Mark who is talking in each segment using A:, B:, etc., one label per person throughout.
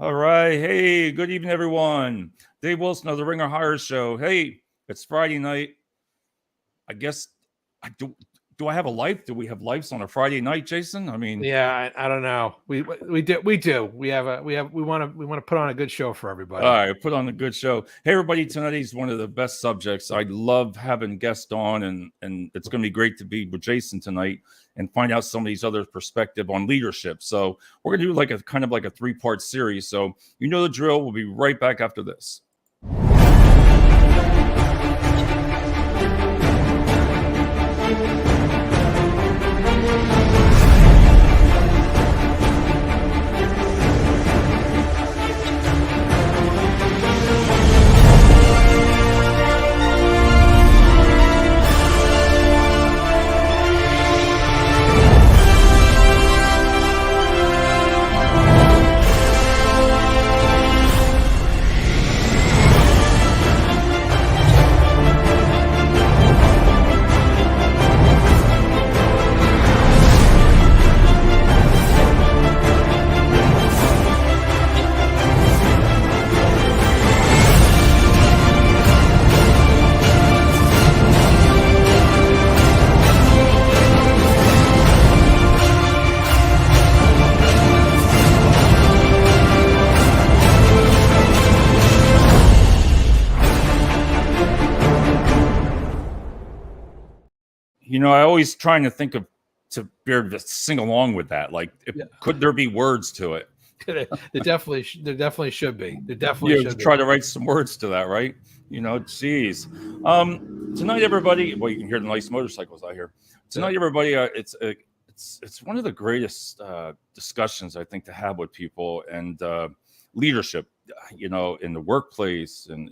A: All right. Hey, good evening, everyone. Dave Wilson of the Ringer Hire Show. Hey, it's Friday night. I guess I do. Do I have a life? Do we have lives on a Friday night, Jason? I mean,
B: Yeah, I don't know. We do. We want to put on a good show for
A: all
B: everybody.
A: right, put on a good show. Hey, everybody, tonight is one of the best subjects. I love having guests on, and it's going to be great to be with Jason tonight and find out somebody's other perspective on leadership. So we're going to do like a kind of like a 3-part series. So you know the drill. We'll be right back after this. I always trying to think of to be able to sing along with that. Like, could there be words to it?
B: There definitely should be. There definitely should
A: To
B: be.
A: try to write some words to that, right? Geez. Tonight, everybody. Well, you can hear the nice motorcycles out here. Tonight, everybody. It's one of the greatest discussions I think to have with people and leadership. In the workplace, and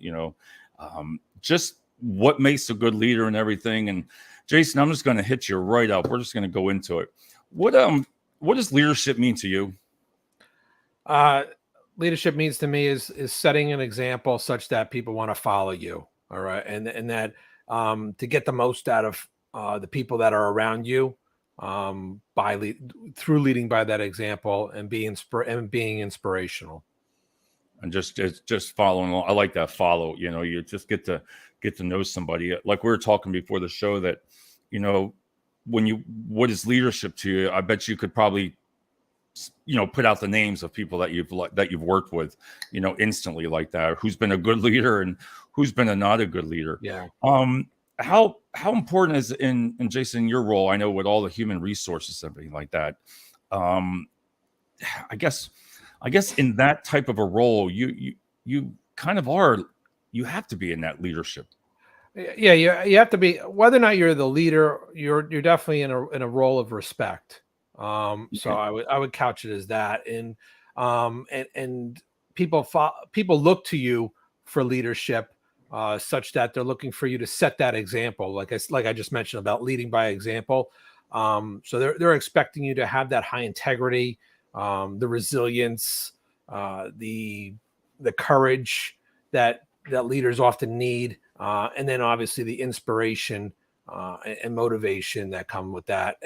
A: just what makes a good leader and everything. And Jason, I'm just going to hit you right up. We're just going to go into it. What does leadership mean to you?
B: Leadership means to me is setting an example such that people want to follow you. All right, and that to get the most out of the people that are around you through leading by that example and being inspirational.
A: And just following along. I like that follow. You just get to know somebody. Like we were talking before the show that, what is leadership to you? I bet you could probably, put out the names of people that you've worked with, instantly like that. Who's been a good leader and who's been a not a good leader.
B: Yeah.
A: How important is in Jason, your role? I know with all the human resources, everything like that. I guess in that type of a role, you kind of are. You have to be in that leadership.
B: Yeah, you have to be. Whether or not you're the leader, you're definitely in a role of respect. So I would couch it as that, and people look to you for leadership, such that they're looking for you to set that example. Like I just mentioned about leading by example. So they're expecting you to have that high integrity, the resilience, the courage that leaders often need, and then obviously the inspiration and motivation that come with that,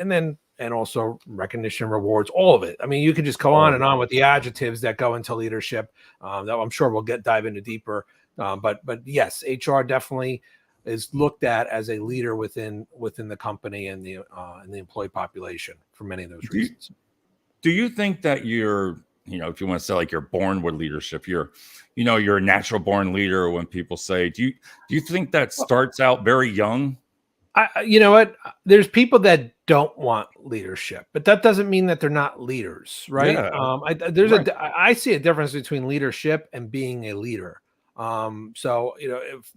B: and also recognition, rewards, all of it. I mean, you could just go on and on with the adjectives that go into leadership that I'm sure we'll dive into deeper. But yes, HR definitely is looked at as a leader within the company and the employee population for many of those reasons.
A: Do you think that you're, if you want to say like you're born with leadership, you're a natural born leader? When people say, do you think that starts out very young?
B: You know what? There's people that don't want leadership, but that doesn't mean that they're not leaders, right?
A: Yeah.
B: I see a difference between leadership and being a leader. So if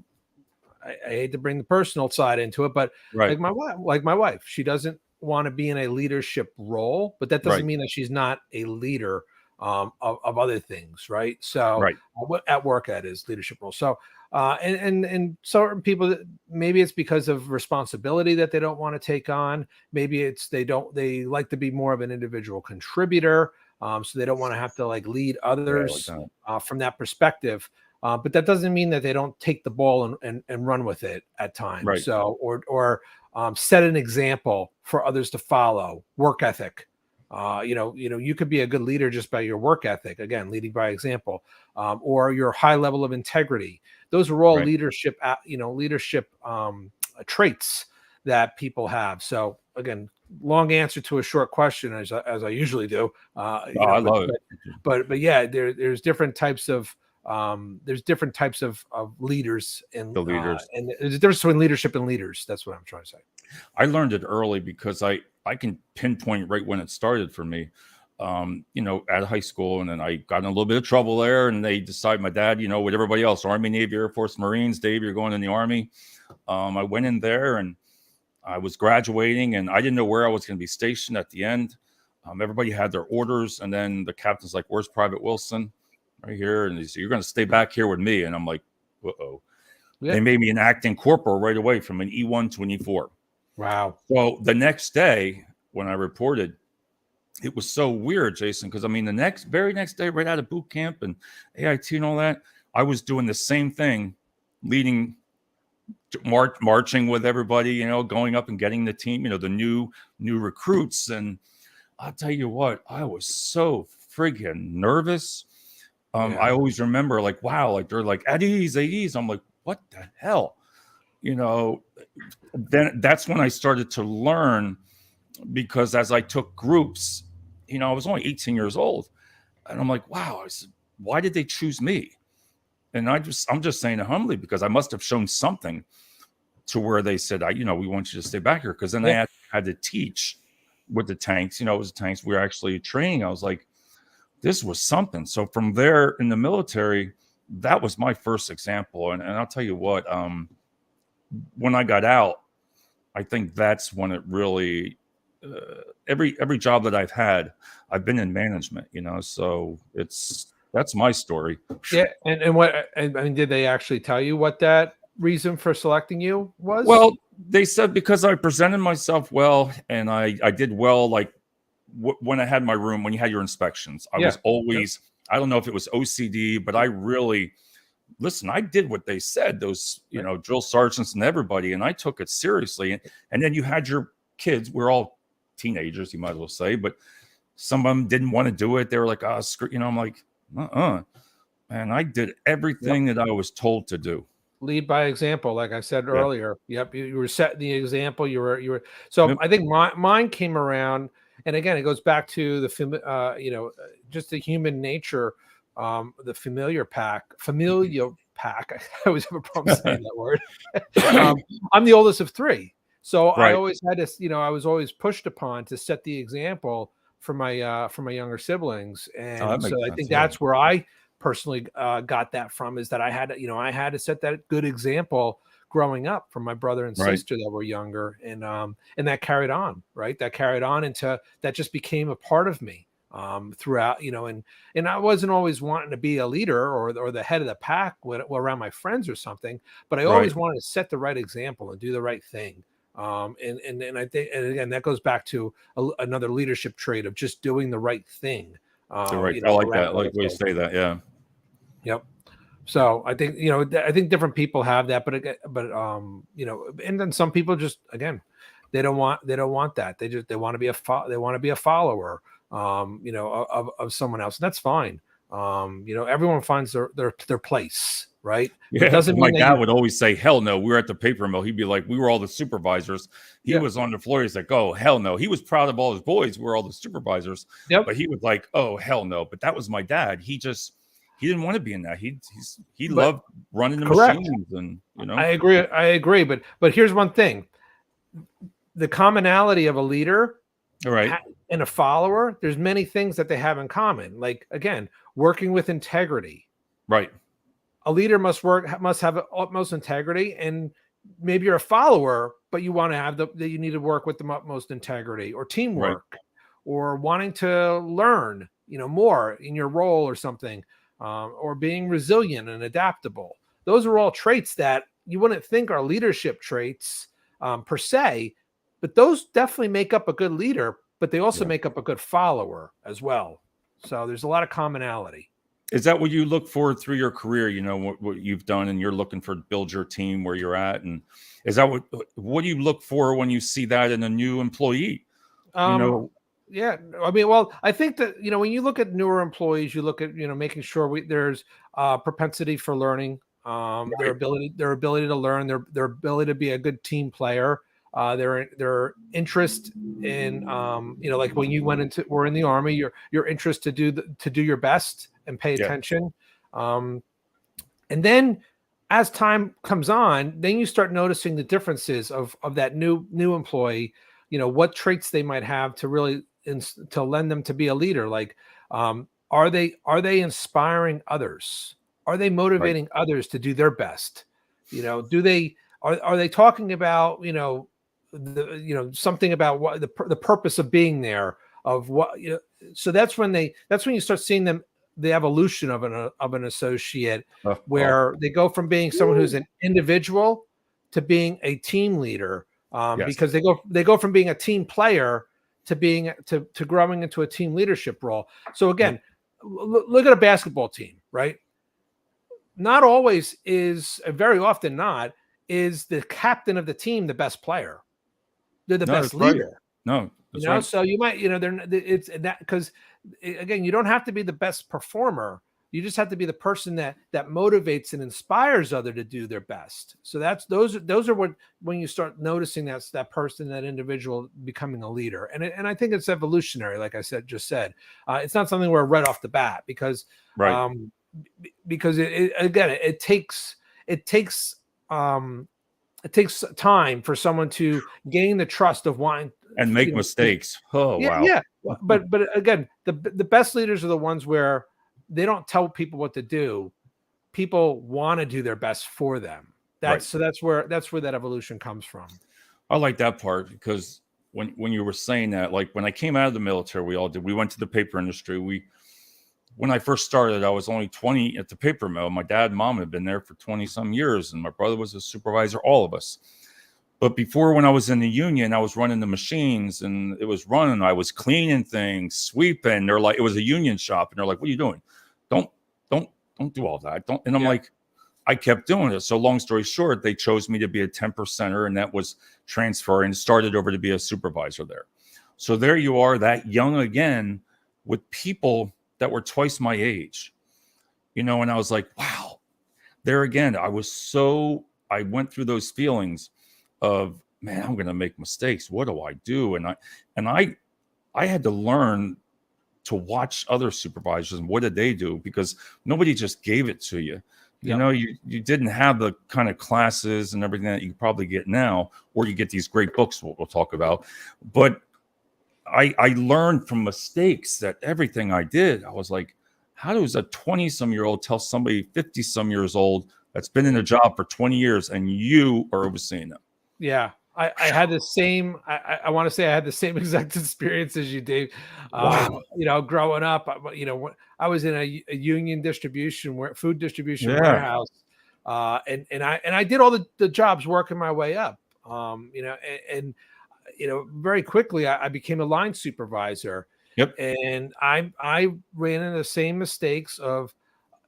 B: I hate to bring the personal side into it, but like my wife, she doesn't want to be in a leadership role, but that doesn't mean that she's not a leader of other things, right? So at work, that is leadership role. So and certain people, maybe it's because of responsibility that they don't want to take on. Maybe it's they like to be more of an individual contributor, so they don't want to have to like lead others from that perspective. But that doesn't mean that they don't take the ball and run with it at times. So or set an example for others to follow. Work ethic. You could be a good leader just by your work ethic, again, leading by example, or your high level of integrity. Those are all
A: Right.
B: leadership traits that people have. So again, long answer to a short question, as I usually do.
A: I love it.
B: But yeah, there's different types of leaders,
A: The leaders.
B: and there's a difference between leadership and leaders. That's what I'm trying to say.
A: I learned it early because I can pinpoint right when it started for me. At high school, and then I got in a little bit of trouble there, and they decided, my dad, with everybody else, Army, Navy, Air Force, Marines, Dave, you're going in the Army. I went in there and I was graduating, and I didn't know where I was going to be stationed at the end. Everybody had their orders, and then the captain's like, "Where's Private Wilson?" Right here, and he said, "You're going to stay back here with me." And I'm like, "Uh-oh." Yeah. They made me an acting corporal right away from an E1 to an E4.
B: Wow.
A: So the next day when I reported, it was so weird, Jason, because the very next day, right out of boot camp and AIT and all that, I was doing the same thing, leading, marching with everybody, going up and getting the team, the new recruits. And I'll tell you what, I was so friggin' nervous. I always remember, like, wow, like they're like, at ease. I'm like, what the hell? Then that's when I started to learn, because as I took groups, I was only 18 years old, and I'm like, wow, I said, why did they choose me? And I'm just saying it humbly, because I must have shown something to where they said, we want you to stay back here. Because then I had to teach with the tanks. It was the tanks we were actually training. I was like, this was something. So from there in the military, that was my first example. And I'll tell you what, when I got out, I think that's when it really, every job that I've had, I've been in management, so that's my story.
B: Yeah. And did they actually tell you what that reason for selecting you was?
A: Well, they said because I presented myself well, and I did well, like when I had my room, when you had your inspections, I was always, I don't know if it was OCD, but I really, listen, I did what they said, those, drill sergeants and everybody, and I took it seriously. And then you had your kids, we're all teenagers, you might as well say, but some of them didn't want to do it. They were like, oh, screw, I'm like, and I did everything that I was told to do.
B: Lead by example, like I said earlier. Yep, you were setting the example. You were. So I think mine came around, and again, it goes back to the just the human nature, the familial pack. I always have a problem saying that word. I'm the oldest of three, so I always had to, I was always pushed upon to set the example for my younger siblings, and so I think that's where I personally got that from, is that I had to set that good example growing up from my brother and sister that were younger, and that carried on, that carried on into, that just became a part of me throughout, and I wasn't always wanting to be a leader or the head of the pack around my friends or something, but I always wanted to set the right example and do the right thing. And I think, and again, that goes back to another leadership trait of just doing the right thing.
A: I like that. I like the way you say that. Yeah.
B: Yep. So I think, I think different people have that, but and then some people just, again, they don't want that. They want to be a follower, of someone else. And that's fine. Everyone finds their place. Right.
A: Yeah. It doesn't mean my dad would always say, hell no. We were at the paper mill. He'd be like, we were all the supervisors. He was on the floor. He's like, oh, hell no. He was proud of all his boys. We were all the supervisors. Yep. But he was like, oh, hell no. But that was my dad. He didn't want to be in that. He loved running the machines, and
B: I agree. But here's one thing: the commonality of a leader, and a follower. There's many things that they have in common. Like, again, working with integrity.
A: Right.
B: A leader must have utmost integrity, and maybe you're a follower, but you want to have you need to work with the utmost integrity, or teamwork, or wanting to learn, more in your role or something. Or being resilient and adaptable. Those are all traits that you wouldn't think are leadership traits per se, but those definitely make up a good leader, but they also make up a good follower as well. So there's a lot of commonality.
A: Is that what you look for through your career? What you've done, and you're looking for build your team where you're at, and is that what do you look for when you see that in a new employee?
B: Yeah, I mean, well, I think that when you look at newer employees, you look at making sure there's propensity for learning,
A: Right.
B: their ability to learn, their ability to be a good team player, their interest in like when you were in the Army, your interest to do your best and pay
A: Yeah.
B: attention, and then as time comes on, then you start noticing the differences of that new employee, what traits they might have to really to lend them to be a leader. Like, are they inspiring others? Are they
A: Right.
B: motivating others to do their best? Do they are they talking about something about what the purpose of being there, of what so that's when you start seeing the evolution of an associate,
A: Oh,
B: where they go from being someone who's an individual to being a team leader,
A: yes.
B: because they go from being a team player to being to growing into a team leadership role. So
A: Yep.
B: again, look at a basketball team, right? Not always is, very often not, is the captain of the team the best player. They're the
A: No,
B: best
A: that's right.
B: leader.
A: No, that's right.
B: So you might, it's that, because again, you don't have to be the best performer. You just have to be the person that motivates and inspires other to do their best. So those are what, when you start noticing that person, that individual becoming a leader. And I think it's evolutionary, like I just said. It's not something where right off the bat,
A: Right.
B: um, because again, it takes um, it takes time for someone to gain the trust of wanting,
A: And make mistakes. Oh,
B: yeah,
A: wow.
B: yeah. But again, the best leaders are the ones where they don't tell people what to do. People want to do their best for them.
A: Right.
B: That's where that evolution comes from.
A: I like that part because when you were saying that, like when I came out of the military, we went to the paper industry. When I first started, I was only 20 at the paper mill. My dad and mom had been there for 20 some years, and my brother was a supervisor, all of us. But before, when I was in the union, I was running the machines and it was running. I was cleaning things, sweeping. They're like, it was a union shop. And they're like, what are you doing? Don't, don't, don't do all that. Don't. And I'm
B: Yeah.
A: like, I kept doing it. So long story short, they chose me to be a 10%er, and that was transfer, and started over to be a supervisor there. So there you are, that young again, with people that were twice my age, and I was like, wow, there again, I went through those feelings of, man, I'm going to make mistakes. What do I do? And I had to learn to watch other supervisors and what did they do, because nobody just gave it to you.
B: Yep.
A: You didn't have the kind of classes and everything that you probably get now, or you get these great books we'll talk about. But I learned from mistakes that everything I did, I was like, how does a 20-some-year-old tell somebody 50-some years old that's been in a job for 20 years and you are overseeing them?
B: Yeah. I had the same, I want to say I had the same exact experience as you, Dave.
A: Wow.
B: Growing up, I was in a union food distribution
A: Yeah.
B: warehouse, and I did all the jobs working my way up. And very quickly I became a line supervisor,
A: Yep.
B: and I ran into the same mistakes of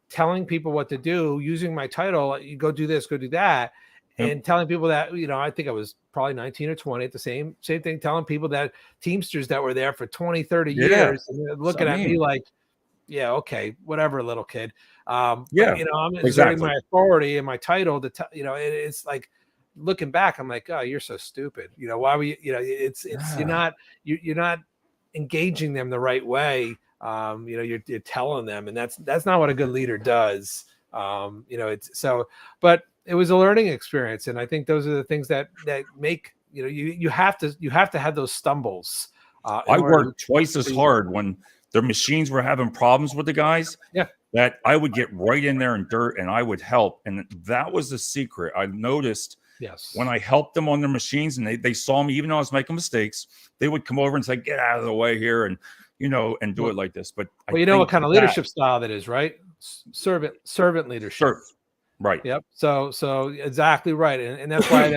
B: telling people what to do, using my title, you go do this, go do that,
A: Yep.
B: and telling people that, I think I was probably 19 or 20 at the same thing, telling people that Teamsters that were there for 20, 30
A: Yeah.
B: years, and they're
A: So, I
B: looking at me
A: mean,
B: like, yeah, okay, whatever, little kid. But
A: yeah,
B: I'm exerting
A: exactly.
B: my authority and my title to tell, it's like, looking back, I'm like, oh, you're so stupid. Why were you, it's
A: Yeah.
B: you're not engaging them the right way. You're telling them, and that's not what a good leader does. It's so, but it was a learning experience, and I think those are the things that make, you have to have those stumbles. In
A: I
B: order
A: worked twice as
B: to,
A: hard when their machines were having problems with the guys,
B: yeah,
A: that I would get right in there in dirt and I would help. And that was the secret. I noticed when
B: yes.
A: I helped them on their machines and they saw me, even though I was making mistakes, they would come over and say, get out of the way here, and and do
B: Well,
A: it like this. But I
B: well, you know what
A: think
B: kind of
A: that
B: leadership style that is, right? Servant leadership.
A: sure, right.
B: Yep. So exactly right, and that's why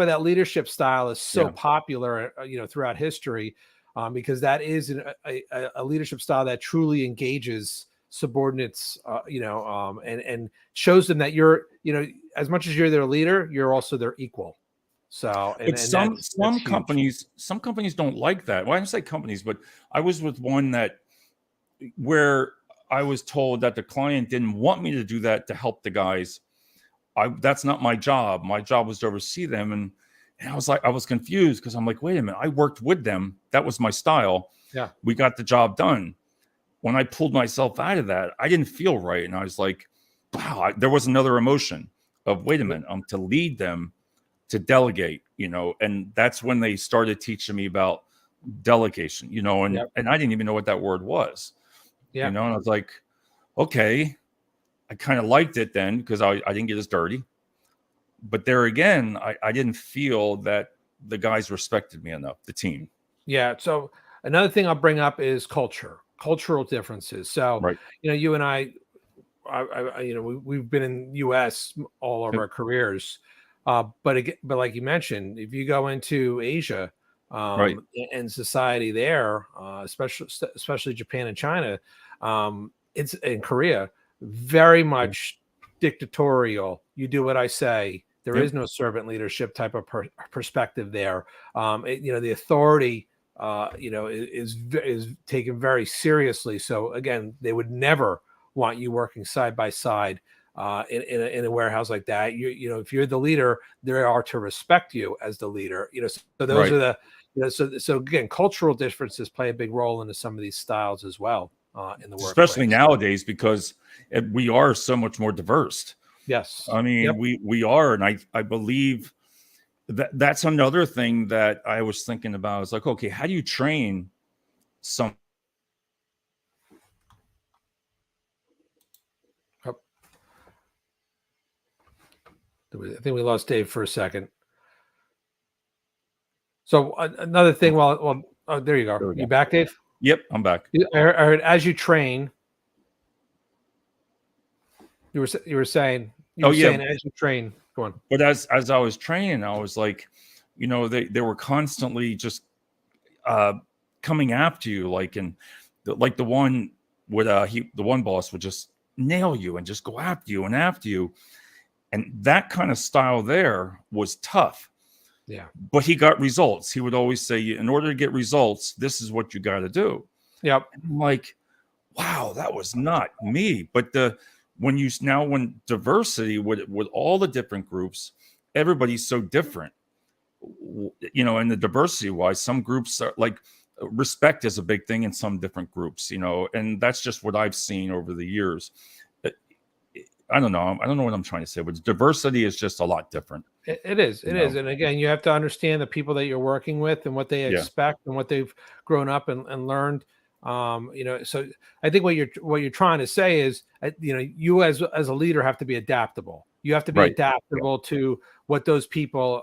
B: that leadership style is so
A: Yeah.
B: popular, throughout history, because that is a leadership style that truly engages subordinates, and shows them that you're, as much as you're their leader, you're also their equal. So,
A: But
B: and that's
A: some
B: huge.
A: companies don't like that. Well, I don't say companies, but I was with one that where I was told that the client didn't want me to do that to help the guys. That's not my job. My job was to oversee them, and I was like, I was confused because I'm like, wait a minute, I worked with them. That was my style.
B: Yeah.
A: We got the job done. When I pulled myself out of that, I didn't feel right, and I was like, wow. There was another emotion of, wait a minute, to lead them, to delegate, and that's when they started teaching me about delegation, and
B: Yep.
A: and I didn't even know what that word was,
B: Yeah.
A: and I was like, okay, I kind of liked it then because I didn't get as dirty. But there again, I didn't feel that the guys respected me enough, the team.
B: Yeah. So another thing I'll bring up is cultural differences. So,
A: Right.
B: you and we've been in U.S. all of
A: Yep.
B: our careers, but like you mentioned, if you go into Asia,
A: Right.
B: and society there, especially Japan and China, it's in Korea, very much dictatorial. You do what I say. There
A: Yep.
B: is no servant leadership type of perspective there. The authority, is taken very seriously. So again, they would never want you working side by side in a warehouse like that. If you're the leader, they are to respect you as the leader. So those
A: Right.
B: are the so again, cultural differences play a big role into some of these styles as well in the
A: Especially
B: workplace.
A: nowadays because we are so much more diverse.
B: Yes.
A: I mean,
B: Yep.
A: we are, and I believe that's another thing that I was thinking about. I was like, okay, how do you train some?
B: Yep. I think we lost Dave for a second. So another thing, oh, there you go.
A: There we
B: You
A: go.
B: back, Dave?
A: Yep, I'm back.
B: I heard as you train, you were saying
A: Oh yeah,
B: as you train. Go on.
A: but as I was training, I was like, they were constantly just uh, coming after you, like like the one would the one boss would just nail you and just go after you, and that kind of style there was tough.
B: Yeah.
A: But he got results. He would always say, in order to get results, this is what you got to do.
B: Yep.
A: And I'm like, wow, that was not me. But when diversity with all the different groups, everybody's so different. And the diversity wise, some groups are like respect is a big thing in some different groups, and that's just what I've seen over the years. I don't know. I don't know what I'm trying to say, but diversity is just a lot different.
B: It is. It is. And again, you have to understand the people that you're working with and what they
A: Yeah.
B: expect and what they've grown up and learned. So I think what you're trying to say is, you as a leader have to be adaptable. You have to be
A: Right.
B: adaptable to what those people,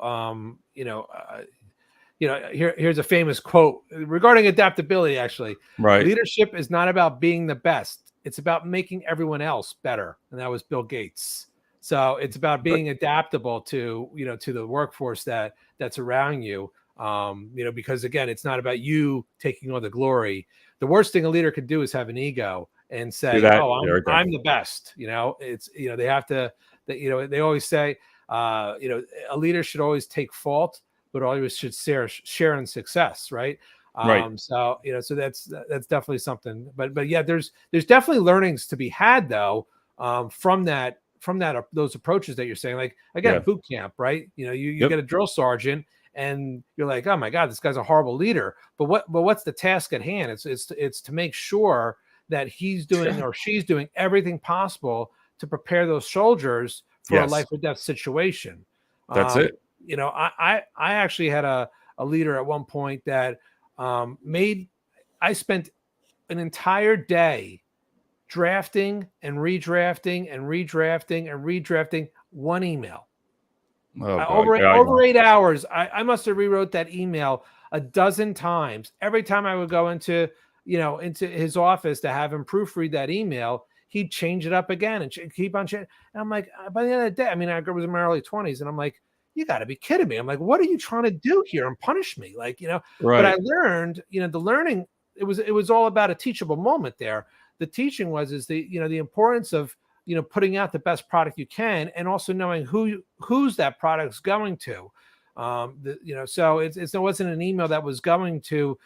B: here's a famous quote regarding adaptability. Actually,
A: Right.
B: leadership is not about being the best. It's about making everyone else better. And that was Bill Gates. So it's about being adaptable to the workforce that's around you. Because again, it's not about you taking all the glory. The worst thing a leader could do is have an ego and say,
A: that.
B: "Oh,
A: There we go.
B: I'm the best." It's they have to. They always say, a leader should always take fault, but always should share in success, right?
A: Right.
B: So that's definitely something. But yeah, there's definitely learnings to be had though, from those approaches that you're saying. Like again,
A: Yeah.
B: boot camp, right? You
A: Yep.
B: get a drill sergeant and you're like, oh my God, this guy's a horrible leader. But what's the task at hand? It's to make sure that he's doing or she's doing everything possible to prepare those soldiers for a
A: Yes.
B: life or death situation.
A: That's it.
B: I actually had a leader at one point that I spent an entire day drafting and redrafting and redrafting and redrafting one email.
A: Oh God.
B: Over
A: Yeah,
B: over 8 hours, I must have rewrote that email a dozen times. Every time I would go into his office to have him proofread that email, he'd change it up again and keep on changing. And I'm like, by the end of the day, I mean, I was in my early 20s, and I'm like, you got to be kidding me. I'm like, what are you trying to do here and punish me? Like,
A: Right.
B: But I learned, the learning, it was all about a teachable moment there. The teaching is the importance of, putting out the best product you can, and also knowing who's that product's going to. So it wasn't an email that was going to,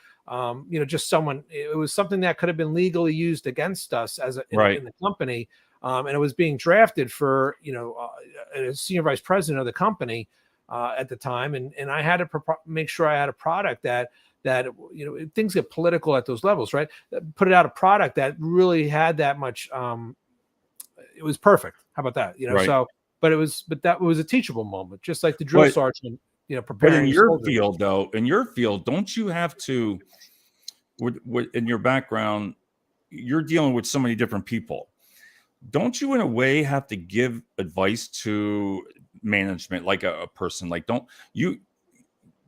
B: just someone. It was something that could have been legally used against us in the company, and it was being drafted for a senior vice president of the company at the time, and I had to make sure I had a product that things get political at those levels, right? Put out a product that really had that much. It was perfect. How about that?
A: Right.
B: So, but that was a teachable moment, just like the drill sergeant, preparing.
A: But in your field, though, don't you have to, in your background, you're dealing with so many different people. Don't you, in a way, have to give advice to management, like a person? Like,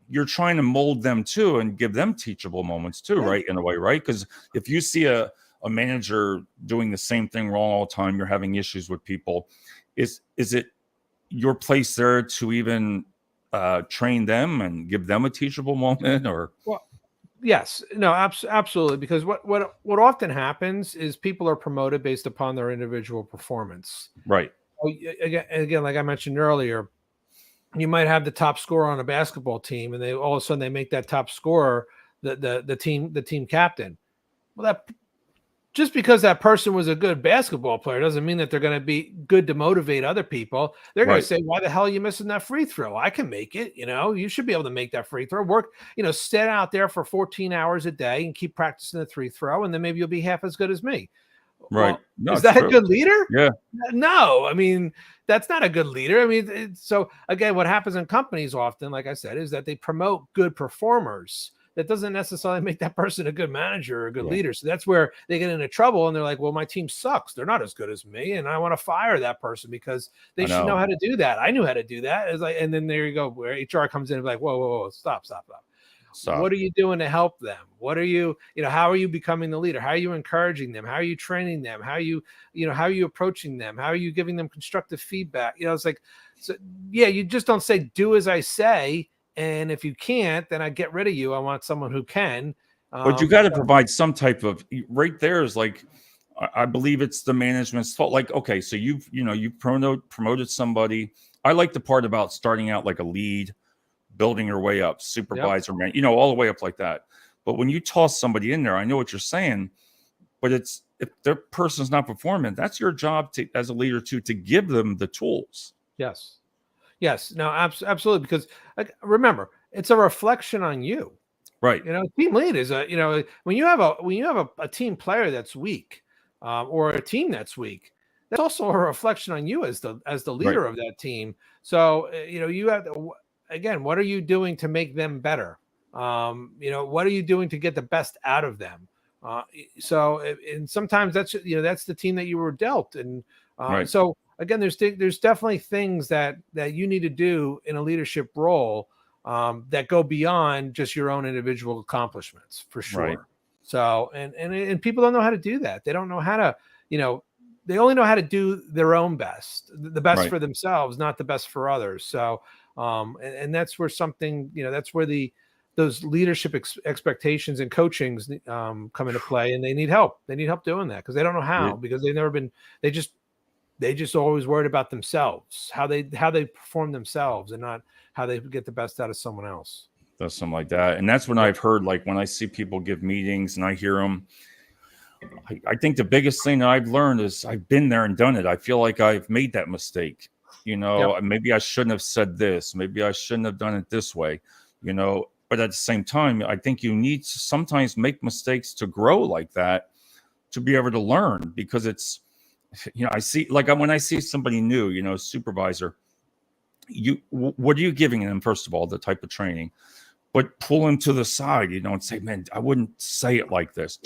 A: you're trying to mold them too and give them teachable moments too, right? In a way, right? Because if you see a manager doing the same thing wrong all the time, you're having issues with people. Is it your place there to even train them and give them a teachable moment? Or
B: yes, no, absolutely. Because what often happens is people are promoted based upon their individual performance.
A: Right.
B: Again, like I mentioned earlier, you might have the top scorer on a basketball team, and they all of a sudden they make that top scorer the team captain. Well, that just because that person was a good basketball player doesn't mean that they're going to be good to motivate other people. They're going to say, why the hell are you missing that free throw? I can make it. You should be able to make that free throw. Work, sit out there for 14 hours a day and keep practicing the free throw, and then maybe you'll be half as good as me.
A: Right.
B: Well, no, is that a good leader?
A: Yeah.
B: No, I mean, that's not a good leader. I mean, so again, what happens in companies often, like I said, is that they promote good performers. That doesn't necessarily make that person a good manager or a good leader. So that's where they get into trouble, and they're like, well, my team sucks. They're not as good as me, and I want to fire that person because they should know how to do that. I knew how to do that. It's like, and then there you go, where HR comes in and be like, whoa, stop. What are you doing to help them? What are you, how are you becoming the leader? How are you encouraging them? How are you training them? How are you approaching them? How are you giving them constructive feedback? It's like, so yeah, you just don't say, do as I say. And if you can't, then I get rid of you. I want someone who can.
A: But you got to provide some type of, right there is like, I believe it's the management's fault. Like, okay, so you've promoted somebody. I like the part about starting out like a lead, building your way up, supervisor, man, all the way up like that. But when you toss somebody in there, I know what you're saying, but if their person's not performing, that's your job as a leader to give them the tools.
B: Yes, no, absolutely. Because remember, it's a reflection on you,
A: right?
B: Team lead is when you have a team player that's weak, or a team that's weak, that's also a reflection on you as the leader of that team. So you have to, again, what are you doing to make them better? What are you doing to get the best out of them? And sometimes that's the team that you were dealt, and so. Again, there's definitely things that you need to do in a leadership role that go beyond just your own individual accomplishments, for sure. Right. So, and people don't know how to do that. They don't know how to, they only know how to do their own best, the best for themselves, not the best for others. So, and that's where something, that's where those leadership expectations and coachings come into play, and they need help. They need help doing that because they don't know how, because they've never been. They just always worried about themselves, how they perform themselves, and not how they get the best out of someone else.
A: That's something like that. And that's when I've heard, like when I see people give meetings and I hear them, I think the biggest thing that I've learned is I've been there and done it. I feel like I've made that mistake. Maybe I shouldn't have said this. Maybe I shouldn't have done it this way, but at the same time, I think you need to sometimes make mistakes to grow like that, to be able to learn, because it's, I see, like when I see somebody new, supervisor, what are you giving them? First of all, the type of training, but pull them to the side, and say, man, I wouldn't say it like this.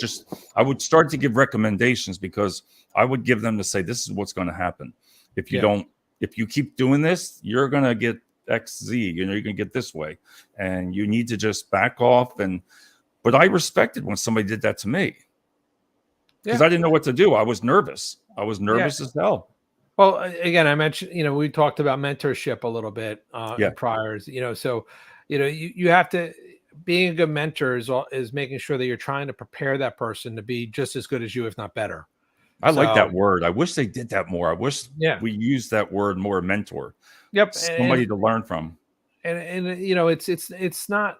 A: I would start to give recommendations, because I would give them to say, this is what's going to happen. If you keep doing this, you're going to get XZ, you're going to get this way, and you need to just back off. But I respected when somebody did that to me, because I didn't know what to do. I was nervous. As hell.
B: Well, again, I mentioned, we talked about mentorship a little bit in priors, so, you have to, being a good mentor is making sure that you're trying to prepare that person to be just as good as you, if not better.
A: I like that word. I wish they did that more. I wish we used that word more, mentor.
B: Yep.
A: Somebody to learn from.
B: and it's not,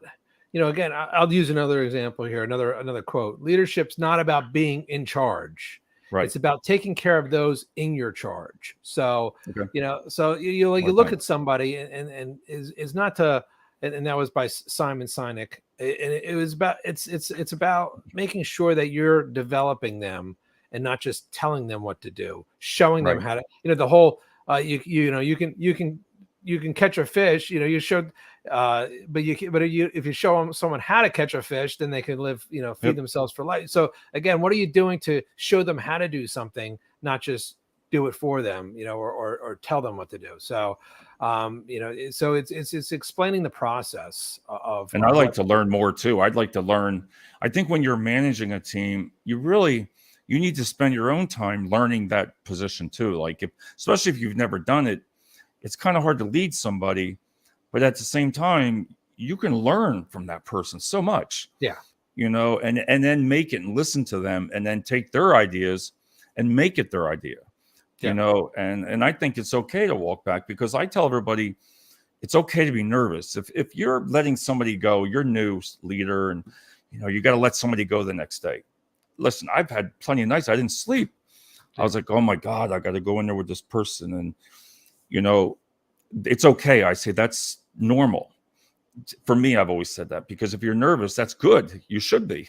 B: again, I'll use another example here, another quote. Leadership's not about being in charge.
A: Right.
B: It's about taking care of those in your charge. So,
A: Okay.
B: so you
A: Like
B: look
A: that.
B: at somebody and is not to, and that was by Simon Sinek. And it was about, it's about making sure that you're developing them and not just telling them what to do, showing them
A: Right.
B: how to, the whole, you can catch a fish, you showed, but if you show them someone how to catch a fish, then they can live, feed
A: Yep.
B: themselves for life. So again, what are you doing to show them how to do something, not just do it for them, or tell them what to do. So, so it's explaining the process of,
A: And I like
B: what.
A: to learn more too. I'd like to learn. I think when you're managing a team, you need to spend your own time learning that position too. Like especially if you've never done it, it's kind of hard to lead somebody, but at the same time, you can learn from that person so much.
B: Yeah.
A: And then make it and listen to them and then take their ideas and make it their idea.
B: Yeah.
A: And I think it's okay to walk back, because I tell everybody it's okay to be nervous. If you're letting somebody go, you're new leader, and you got to let somebody go the next day. Listen, I've had plenty of nights I didn't sleep. I was like, oh my God, I got to go in there with this person. And it's okay. I say that's normal. For me, I've always said that, because if you're nervous, that's good. You should be.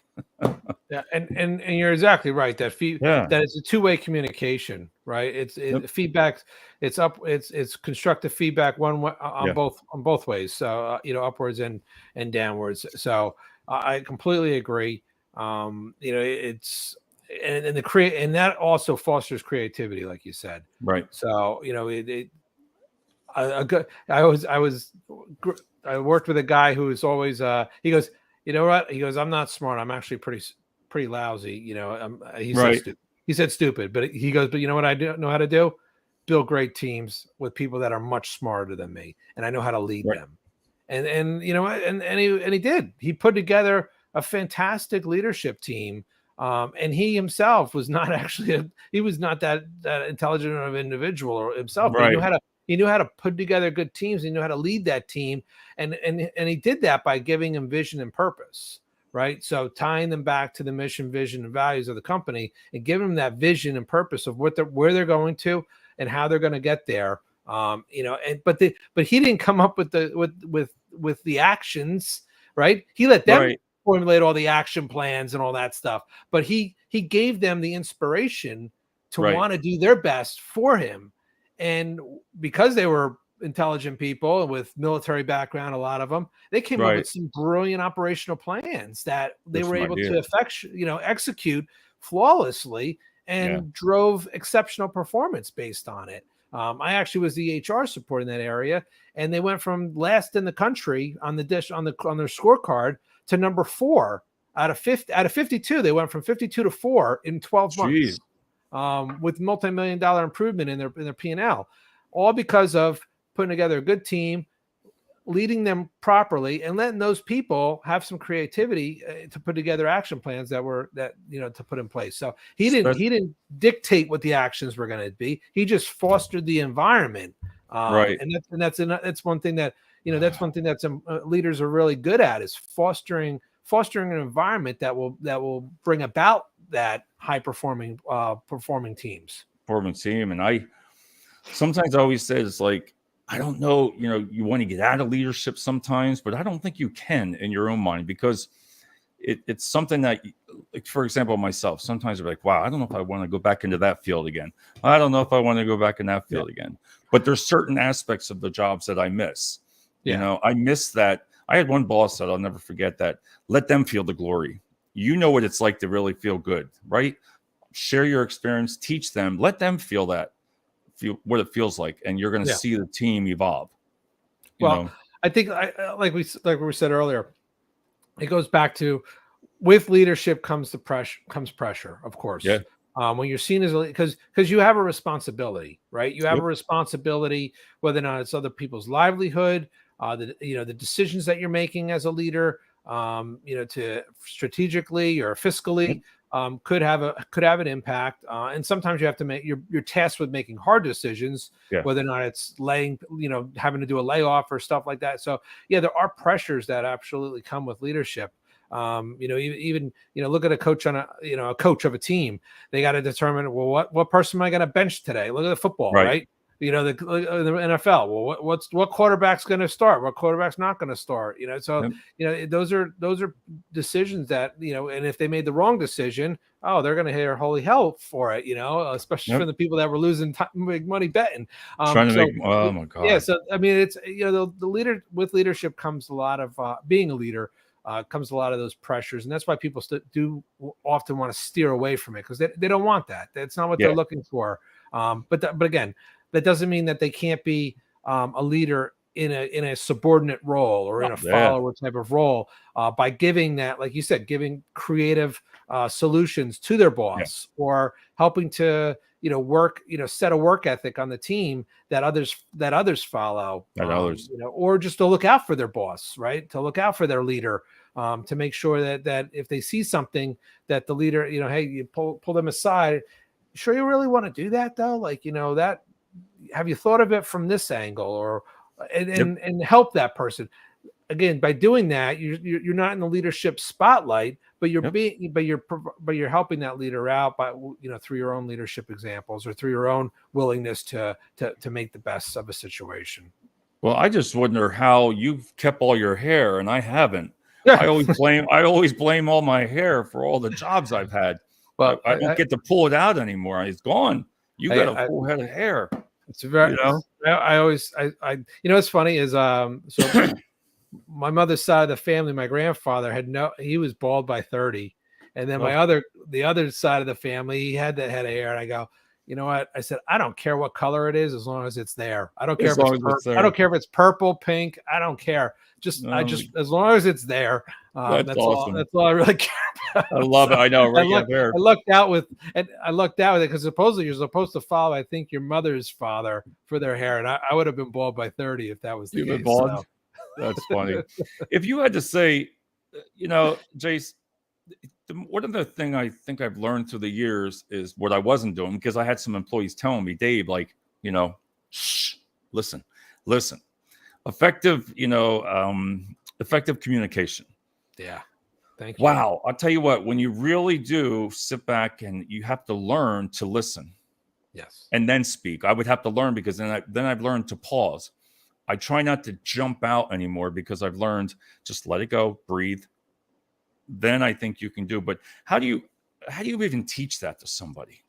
B: Yeah, and you're exactly right. That that is a two-way communication, right? Feedback. It's constructive feedback one way on both ways. So upwards and downwards. So I completely agree. It's and that also fosters creativity, like you said.
A: Right.
B: So I worked with a guy who was always he goes, you know what? He goes, I'm not smart. I'm actually pretty lousy. He said stupid, but he goes, but you know what I do know how to do? Build great teams with people that are much smarter than me, and I know how to lead them. And he did. He put together a fantastic leadership team. And he himself was not actually he was not that intelligent of an individual or himself. But he knew how to put together good teams. He knew how to lead that team, and he did that by giving them vision and purpose, right? So tying them back to the mission, vision, and values of the company, and giving them that vision and purpose of where they're going to and how they're going to get there. But he didn't come up with the actions, right? He let them formulate all the action plans and all that stuff, but he gave them the inspiration to want to do their best for him. And because they were intelligent people with military background, a lot of them, they came up with some brilliant operational plans that they were able to execute flawlessly, and drove exceptional performance based on it. I actually was the HR support in that area, and they went from last in the country on their scorecard to number 4 out of 52. They went from 52 to 4 in 12 months. With multi-million-dollar improvement in their P&L, all because of putting together a good team, leading them properly, and letting those people have some creativity to put together action plans to put in place. So he didn't dictate what the actions were going to be. He just fostered the environment. And that's one thing that leaders are really good at, is fostering an environment that will bring about that high performing teams.
A: Performance team. And I sometimes always say, it's like, I don't know, you want to get out of leadership sometimes, but I don't think you can in your own mind, because it's something that, like, for example, myself, sometimes I'm like, wow, I don't know if I want to go back into that field again. I don't know if I want to go back in that field again. But there's certain aspects of the jobs that I miss. I miss that. I had one boss that I'll never forget, that let them feel the glory. You know what it's like to really feel good, right? Share your experience, teach them, let them feel what it feels like, and you're going to see the team evolve.
B: I think, like we said earlier, it goes back to, with leadership comes pressure, of course.
A: Yeah.
B: When you're seen as because you have a responsibility, right? You have a responsibility, whether or not it's other people's livelihood, the decisions that you're making as a leader, to strategically or fiscally, could have an impact. And sometimes you have to make you're tasked with making hard decisions,
A: Yeah.
B: whether or not it's having to do a layoff or stuff like that. So yeah, there are pressures that absolutely come with leadership. Even look at a coach on a coach of a team. They got to determine, well, what person am I going to bench today? Look at the football, right? The NFL. Well, what quarterback's going to start? What quarterback's not going to start? So those are decisions that and if they made the wrong decision, oh, they're going to hear holy hell for it. Especially from the people that were losing big money betting.
A: Trying to make. Oh my God.
B: Yeah. So I mean, it's the leader with leadership comes a lot of being a leader. Comes a lot of those pressures, and that's why people do often want to steer away from it because they don't want that. That's not what they're looking for. But again, that doesn't mean that they can't be a leader in a subordinate role or in a follower type of role by giving that, like you said, giving creative solutions to their boss or helping to work, set a work ethic on the team that others follow, or just to look out for their boss, right? To look out for their leader, to make sure that if they see something that the leader, hey, you pull them aside. Sure, you really want to do that though? Like, that, have you thought of it from this angle or and help that person? Again, by doing that, you're not in the leadership spotlight, but you're you're helping that leader out by through your own leadership examples or through your own willingness to make the best of a situation.
A: Well, I just wonder how you've kept all your hair and I haven't. I always blame all my hair for all the jobs I've had. But I don't get to pull it out anymore. It's gone. You got a full head of hair.
B: It's very. What's funny is so my mother's side of the family, my grandfather he was bald by 30, and then the other side of the family, he had that head of hair, and I go, you know what? I said, I don't care what color it is as long as it's there. I don't care I don't care if it's purple, pink. I don't care. As long as it's there. That's awesome. That's all I really care about.
A: I love it. I know. Right.
B: I lucked out with it because supposedly you're supposed to follow, I think, your mother's father for their hair, and I would have been bald by 30 if that was the case. Been bald? So.
A: That's funny. If you had to say, Jace, one of the things I think I've learned through the years is what I wasn't doing, because I had some employees telling me, Dave, like, shh, listen, effective, effective communication.
B: Yeah. Thank you.
A: Wow. I'll tell you what, when you really do sit back and you have to learn to listen.
B: Yes.
A: And then speak. I would have to learn, because then I've learned to pause. I try not to jump out anymore because I've learned just let it go, breathe. Then I think you can do. But how do you even teach that to somebody?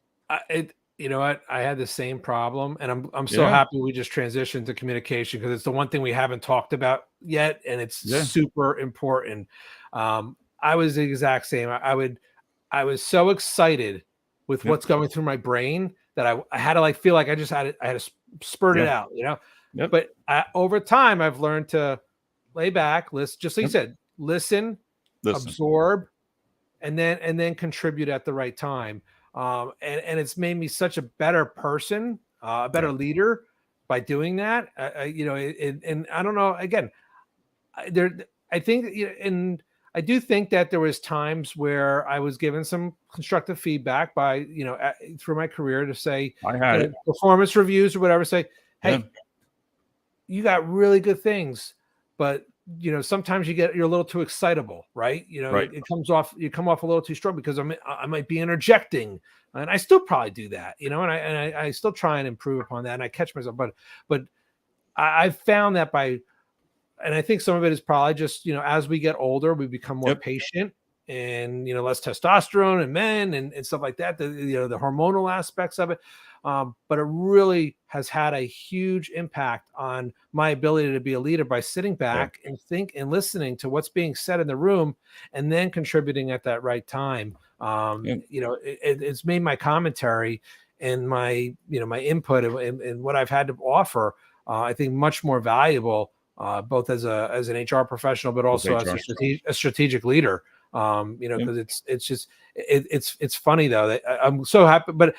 B: You know what? I had the same problem, and I'm so happy we just transitioned to communication, because it's the one thing we haven't talked about yet, and it's super important. I was the exact same. I was so excited with what's going through my brain that I had to feel like I had to spurt it out, But over time, I've learned to lay back, listen, just like you said, listen, absorb, and then contribute at the right time. And it's made me such a better person, a better leader by doing that. And I don't know, again, I think, and I do think that there was times where I was given some constructive feedback by, through my career, to say,
A: I had
B: performance reviews or whatever, say, hey, you got really good things, but sometimes you're a little too excitable, right? It you come off a little too strong, because I might be interjecting, and I still probably do that, and I still try and improve upon that, and I catch myself, but I've found that and I think some of it is probably just, as we get older, we become more patient, and, less testosterone in men and stuff like that, the hormonal aspects of it. But it really has had a huge impact on my ability to be a leader by sitting back and think and listening to what's being said in the room, and then contributing at that right time. It's made my commentary and my input and what I've had to offer, I think, much more valuable, both as an HR professional, but also as a strategic leader. Because it's funny though that I'm so happy, but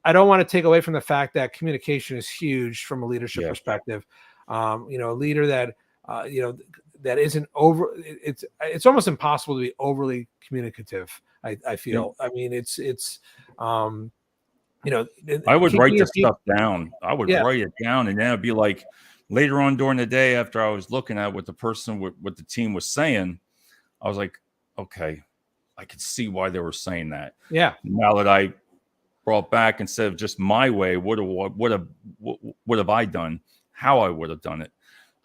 B: I don't want to take away from the fact that communication is huge from a leadership perspective. A leader that that isn't over. It's almost impossible to be overly communicative. I feel. I mean, you know,
A: I would
B: keeping
A: write
B: your
A: this stuff down. I would
B: yeah,
A: write it down, and then it'd be like later on during the day after I was looking at what the person, what the team was saying, I was like, okay, I could see why they were saying that.
B: yeah.
A: Now that I brought back instead of just my way, what have I done? How I would have done it.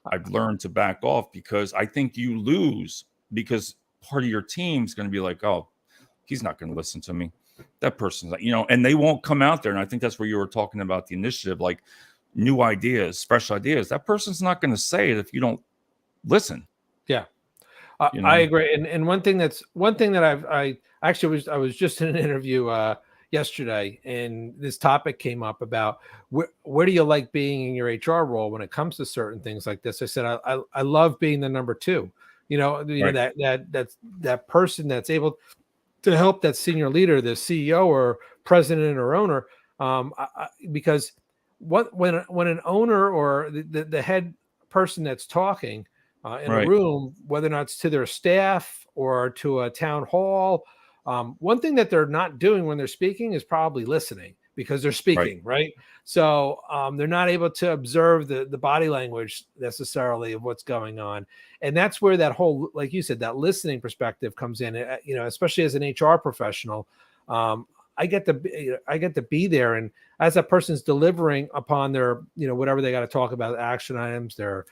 A: I've learned to back off because I think you lose because part of your team's going to be like, oh, he's not going to listen to me. That person's, and they won't come out there. And I think that's where you were talking about the initiative, like new ideas, fresh ideas. That person's not going to say it if you don't listen.
B: Yeah. I agree. And one thing that I actually I was just in an interview yesterday, and this topic came up about where do you like being in your HR role when it comes to certain things like this. I said I love being the number two.
A: Right.
B: That person that's able to help that senior leader, the CEO or president or owner, because when an owner or the head person that's talking in a
A: Right.
B: room, whether or not it's to their staff or to a town hall, one thing that they're not doing when they're speaking is probably listening because they're speaking, right? So they're not able to observe the body language necessarily of what's going on. And that's where that whole, like you said, that listening perspective comes in, especially as an HR professional. I get to be there, and as that person's delivering upon their, whatever they got to talk about, action items, their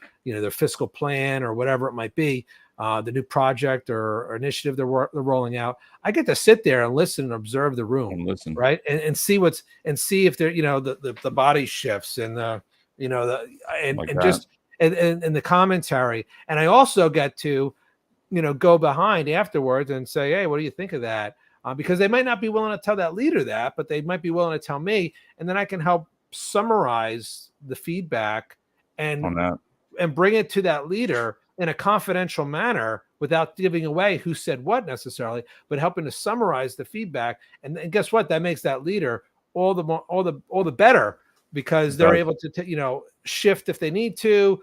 B: fiscal plan or whatever it might be, the new project or initiative they're rolling out. I get to sit there and listen and observe the room,
A: And listen.
B: right, and see if they're, the body shifts and the, and the commentary. And I also get to, go behind afterwards and say, hey, what do you think of that? Because they might not be willing to tell that leader that, but they might be willing to tell me, and then I can help summarize the feedback and bring it to that leader in a confidential manner without giving away who said what necessarily, but helping to summarize the feedback. And guess what? That makes that leader all the better, because they're able to shift if they need to,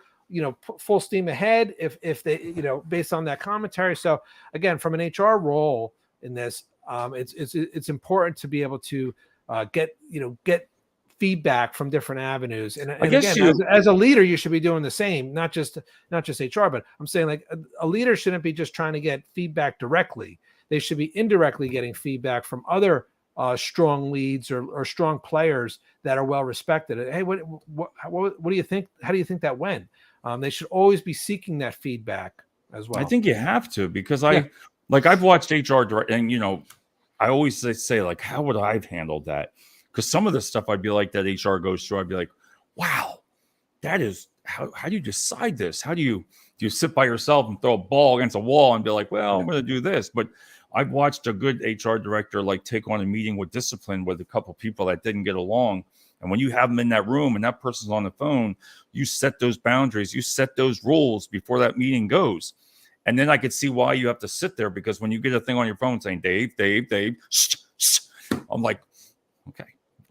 B: full steam ahead if they, based on that commentary. So again, from an HR role in this, it's important to be able to get feedback from different avenues. And again, as a leader, you should be doing the same, not just HR, but I'm saying like a leader shouldn't be just trying to get feedback directly. They should be indirectly getting feedback from other strong leads or strong players that are well respected. Hey, what do you think? How do you think that went? They should always be seeking that feedback as well.
A: I think you have to, because I've watched HR direct, and I always say like, how would I have handled that? Because some of the stuff I'd be like that HR goes through, I'd be like, wow, that is how do you decide this? How do you sit by yourself and throw a ball against a wall and be like, well, I'm going to do this? But I've watched a good HR director like take on a meeting with discipline with a couple of people that didn't get along. And when you have them in that room and that person's on the phone, you set those boundaries, you set those rules before that meeting goes. And then I could see why you have to sit there, because when you get a thing on your phone saying, Dave, shh, shh, I'm like, okay,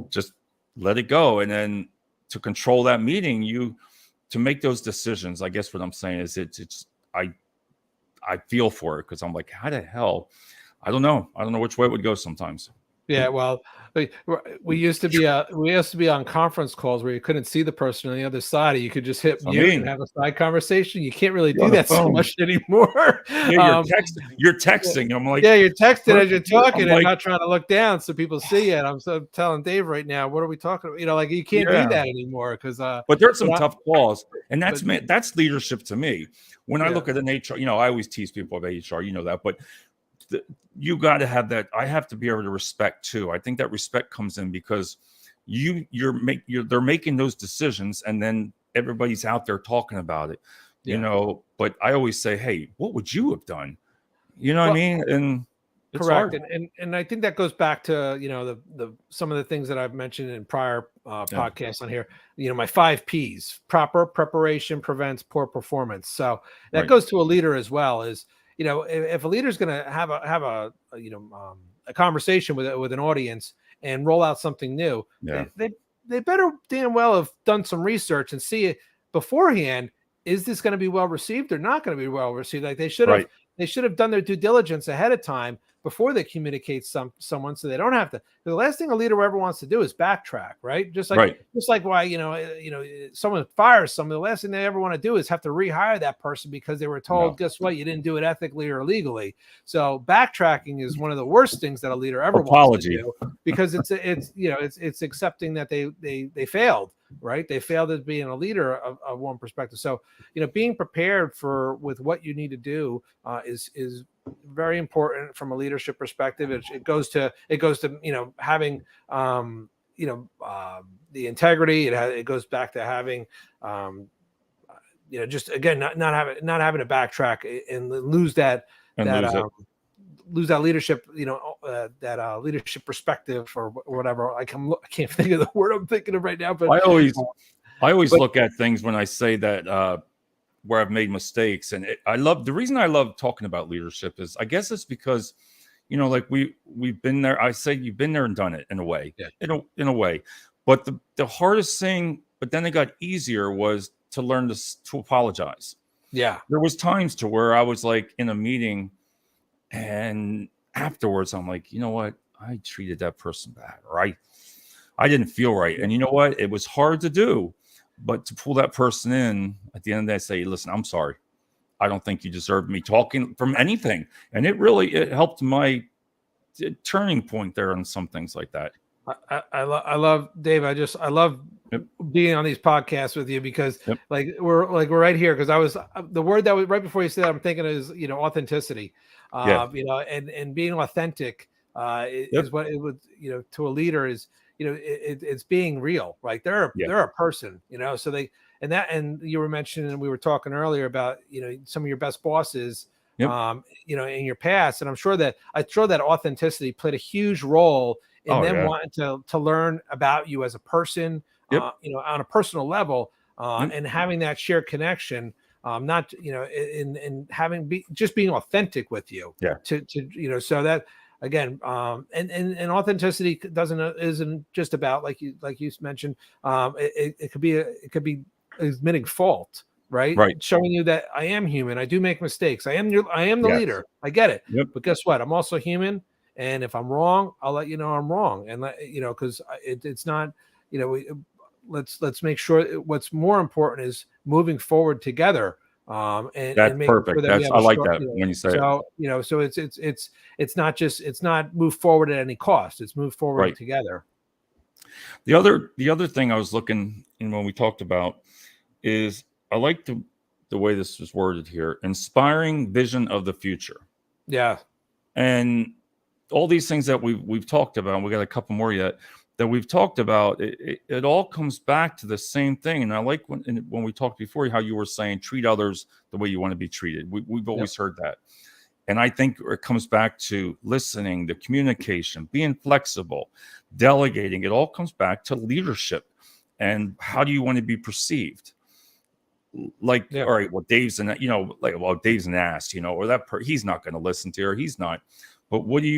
A: just let it go. And then to control that meeting, to make those decisions, I guess what I'm saying is I feel for it, because I'm like, how the hell? I don't know which way it would go sometimes.
B: Yeah, well, we used to be on conference calls where you couldn't see the person on the other side. You could just hit mute and have a side conversation. You can't really do that so much anymore.
A: Yeah, you're texting. I'm like,
B: yeah, you're texting as you're talking and not trying to look down so people see it. I'm telling Dave right now, what are we talking about? Like you can't do that anymore because.
A: But there's some tough calls, and that's leadership to me. When I look at an HR, I always tease people about HR, that, but. You got to have that. I have to be able to respect too. I think that respect comes in because they're making those decisions, and then everybody's out there talking about it, But I always say, hey, what would you have done? What I mean? And it's
B: correct.
A: Hard.
B: And I think that goes back to the some of the things that I've mentioned in prior podcasts on here. My 5 Ps: proper preparation prevents poor performance. So that goes to a leader as well. Is if a leader is going to have a conversation with an audience and roll out something new, they better damn well have done some research and see it beforehand. Is this going to be well received or not going to be well received? Like they should have they should have done their due diligence ahead of time before they communicate someone, so they don't have to. The last thing a leader ever wants to do is backtrack, right? Just like why someone fires someone, the last thing they ever want to do is have to rehire that person because they were told, guess what, you didn't do it ethically or legally. So backtracking is one of the worst things that a leader ever wants to do, because it's accepting that they failed. Right, they failed as being a leader of one perspective. So, being prepared with what you need to do is very important from a leadership perspective. It goes to having the integrity. It goes back to having just again not having to backtrack and lose that lose that leadership, leadership perspective or whatever. I can't think of the word I'm thinking of right now, but
A: I always look at things when I say that where I've made mistakes, and the reason I love talking about leadership is, I guess it's because, like we've been there. I say you've been there and done it in a way, in a way, but the hardest thing, but then it got easier, was to learn to apologize.
B: Yeah,
A: there was times to where I was like in a meeting, and afterwards, I'm like, you know what? I treated that person bad, right? I didn't feel right. And you know what? It was hard to do, but to pull that person in at the end of the day, say, listen, I'm sorry. I don't think you deserve me talking from anything. And it helped my turning point there on some things like that.
B: I love Dave. I love being on these podcasts with you, because we're right here. Because I was the word that was right before you said that, I'm thinking is authenticity. And being authentic is what it would to a leader is it's being real, right? They're a person, so they and you were mentioning, and we were talking earlier about some of your best bosses in your past, and I'm sure that authenticity played a huge role in them wanting to learn about you as a person, on a personal level, and having that shared connection. Not in having just being authentic with you, to so that again, and authenticity isn't just about like you mentioned. It could be admitting fault, right? Showing you that I am human. I do make mistakes. I am the leader. I get it. But guess what? I'm also human. And if I'm wrong, I'll let you know I'm wrong. And because it's not, let's make sure what's more important is moving forward together. And
A: that's perfect.
B: Sure
A: I like that when you say
B: it. So it's not move forward at any cost. It's move forward together.
A: The other thing I was looking in when we talked about is, I like the way this was worded here: inspiring vision of the future.
B: Yeah.
A: And all these things that we've talked about, and we got a couple more yet that we've talked about, it all comes back to the same thing. And I like when we talked before, how you were saying, treat others the way you want to be treated. We've always heard that. And I think it comes back to listening, the communication, being flexible, delegating. It all comes back to leadership. And how do you want to be perceived? Like, all right, well, Dave's an ass, or he's not going to listen to her. He's not. But what do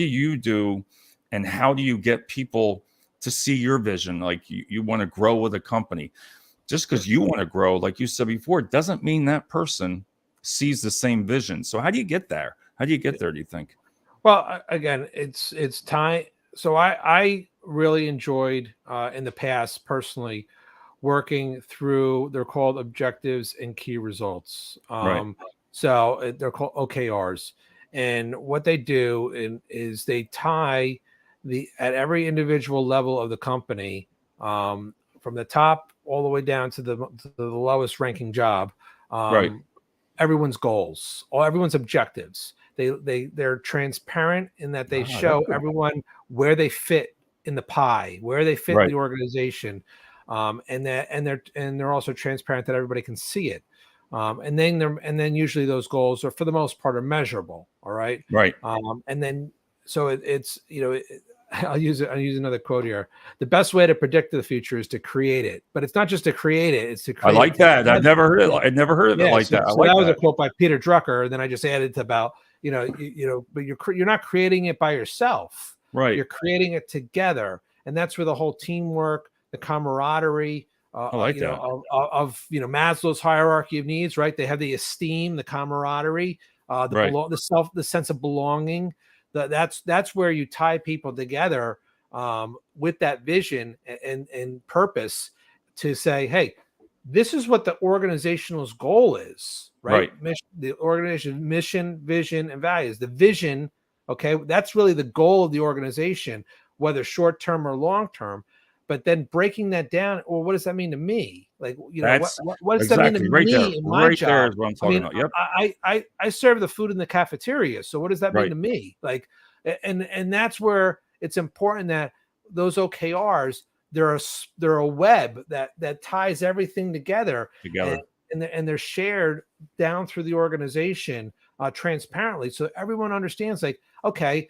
A: you do, and how do you get people to see your vision? Like, you want to grow with a company. Just because you want to grow, like you said before, doesn't mean that person sees the same vision. So how do you get there? How do you get there, do you think?
B: Well, again, it's time. So I really enjoyed in the past personally working through, they're called objectives and key results. So they're called OKRs. And what they do is they tie at every individual level of the company, from the top all the way down to the lowest ranking job, everyone's goals, or everyone's objectives. They're transparent in that they show everyone where they fit in the pie, where they fit in the organization, and they're also transparent that everybody can see it. And then usually those goals are, for the most part, are measurable. All right. And then, so I'll use another quote here. The best way to predict the future is to create it, but it's not just to create it. It's to create.
A: I like that. I've never heard it. I'd never heard of it like that.
B: So that was a quote by Peter Drucker. And then I just added to about, but you're not creating it by yourself.
A: Right.
B: You're creating it together. And that's where the whole teamwork, the camaraderie,
A: I like that.
B: Maslow's hierarchy of needs, right? They have the esteem, the camaraderie,
A: Right.
B: The sense of belonging. That's where you tie people together with that vision and purpose to say, hey, this is what the organizational's goal is, right?
A: Right.
B: Mission, the organization mission, vision, and values. The vision, okay, that's really the goal of the organization, whether short term or long term. But then breaking that down, well, what does that mean to me? Like,
A: That's
B: what does that mean to
A: exactly right there.
B: me in my
A: Right there
B: job?
A: is what I'm
B: I
A: talking
B: mean,
A: about. Yep.
B: I serve the food in the cafeteria, so what does that mean
A: Right.
B: to me? Like, and that's where it's important that those OKRs, they're a web that ties everything together, and
A: Together.
B: they're shared down through the organization transparently, so everyone understands. Like, okay,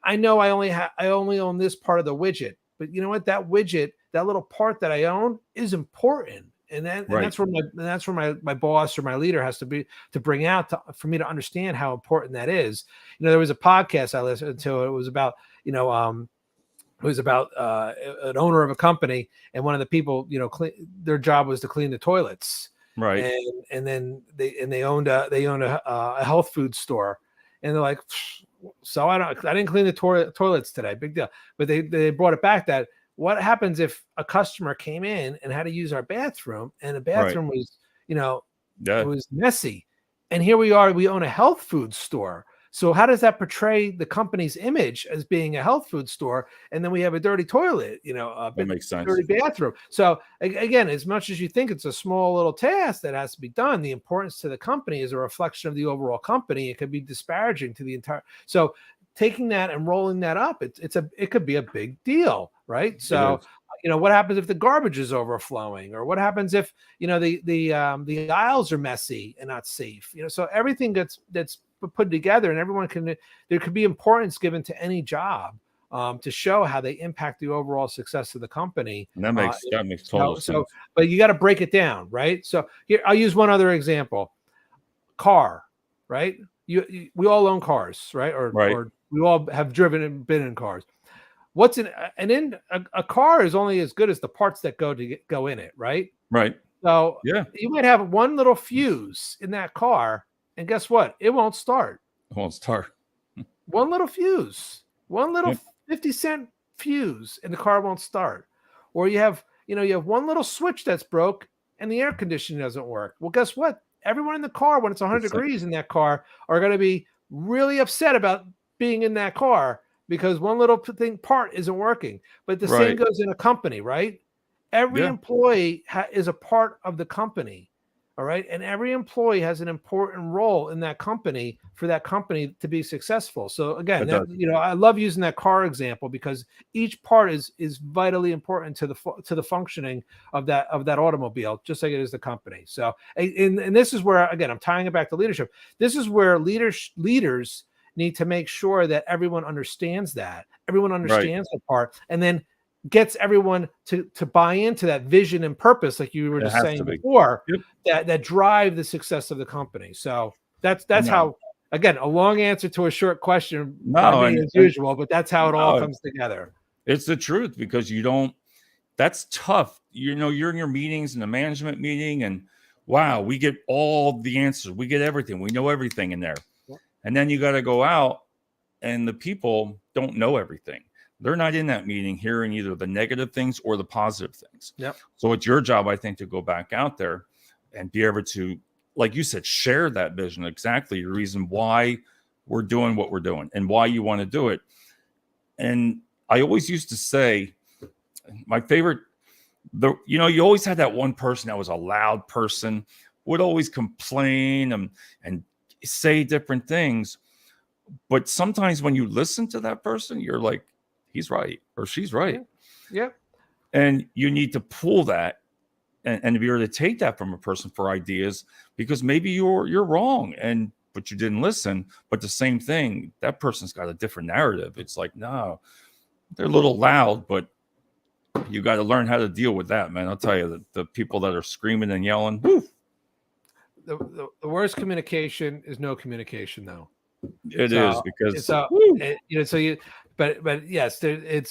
B: I know I only own this part of the widget, but you know what? That widget, that little part that I own, is important, and
A: Right.
B: that's where my boss or my leader has to be to bring out for me to understand how important that is. There was a podcast I listened to. It was about an owner of a company, and one of the people, their job was to clean the toilets,
A: Right.
B: and then they owned a health food store, and they're like, so I didn't clean the toilets today, big deal. But they brought it back that what happens if a customer came in and had to use our bathroom, and the
A: Right.
B: bathroom was, it
A: Yeah.
B: was messy, and here we are, we own a health food store. So how does that portray the company's image as being a health food store? And then we have a dirty toilet,
A: That makes sense.
B: dirty bathroom. So again, as much as you think it's a small little task that has to be done, the importance to the company is a reflection of the overall company. It could be disparaging to the entire. So taking that and rolling that up, it could be a big deal, right? So what happens if the garbage is overflowing, or what happens if the aisles are messy and not safe? So everything that's put together, and there could be importance given to any job to show how they impact the overall success of the company.
A: And that makes total sense.
B: But you got to break it down, right? So here, I'll use one other example. Car, right? We all own cars, right? Or we all have driven and been in cars. What's a car is only as good as the parts that go in it, right?
A: Right.
B: So
A: Yeah.
B: you might have one little fuse in that car, and guess what? It won't start.
A: It won't start.
B: One little fuse, one little 50-cent fuse, and the car won't start. Or you have one little switch that's broke, and the air conditioning doesn't work. Well, guess what? Everyone in the car, when it's 100 degrees in that car, are going to be really upset about being in that car because one little part isn't working. But the same goes in a company, right? Every employee is a part of the company. All right. And every employee has an important role in that company for that company to be successful. So again, I love using that car example because each part is vitally important to the functioning of that automobile, just like it is the company. So, and this is where, again, I'm tying it back to leadership. This is where leaders need to make sure that everyone understands that. Everyone understands the part, and then gets everyone to buy into that vision and purpose, like you were just saying before, that drive the success of the company. So that's how, again, a long answer to a short question, as usual, but that's how it all comes together.
A: It's the truth, because that's tough. You're in your meetings, in the management meeting, and wow, we get all the answers. We get everything. We know everything in there. And then you got to go out, and the people don't know everything. They're not in that meeting hearing either the negative things or the positive things.
B: Yep.
A: So it's your job, I think, to go back out there and be able to, like you said, share that vision, exactly the reason why we're doing what we're doing and why you want to do it. And I always used to say, my favorite, you always had that one person that was a loud person, would always complain and say different things. But sometimes when you listen to that person, you're like, he's right or she's right.
B: Yeah.
A: And you need to pull that and be able to take that from a person for ideas, because maybe you're wrong but you didn't listen. But the same thing, that person's got a different narrative. It's like, no, they're a little loud, but you got to learn how to deal with that, man. I'll tell you, the people that are screaming and yelling, whew.
B: The worst communication is no communication, though.
A: It is, because
B: but yes, and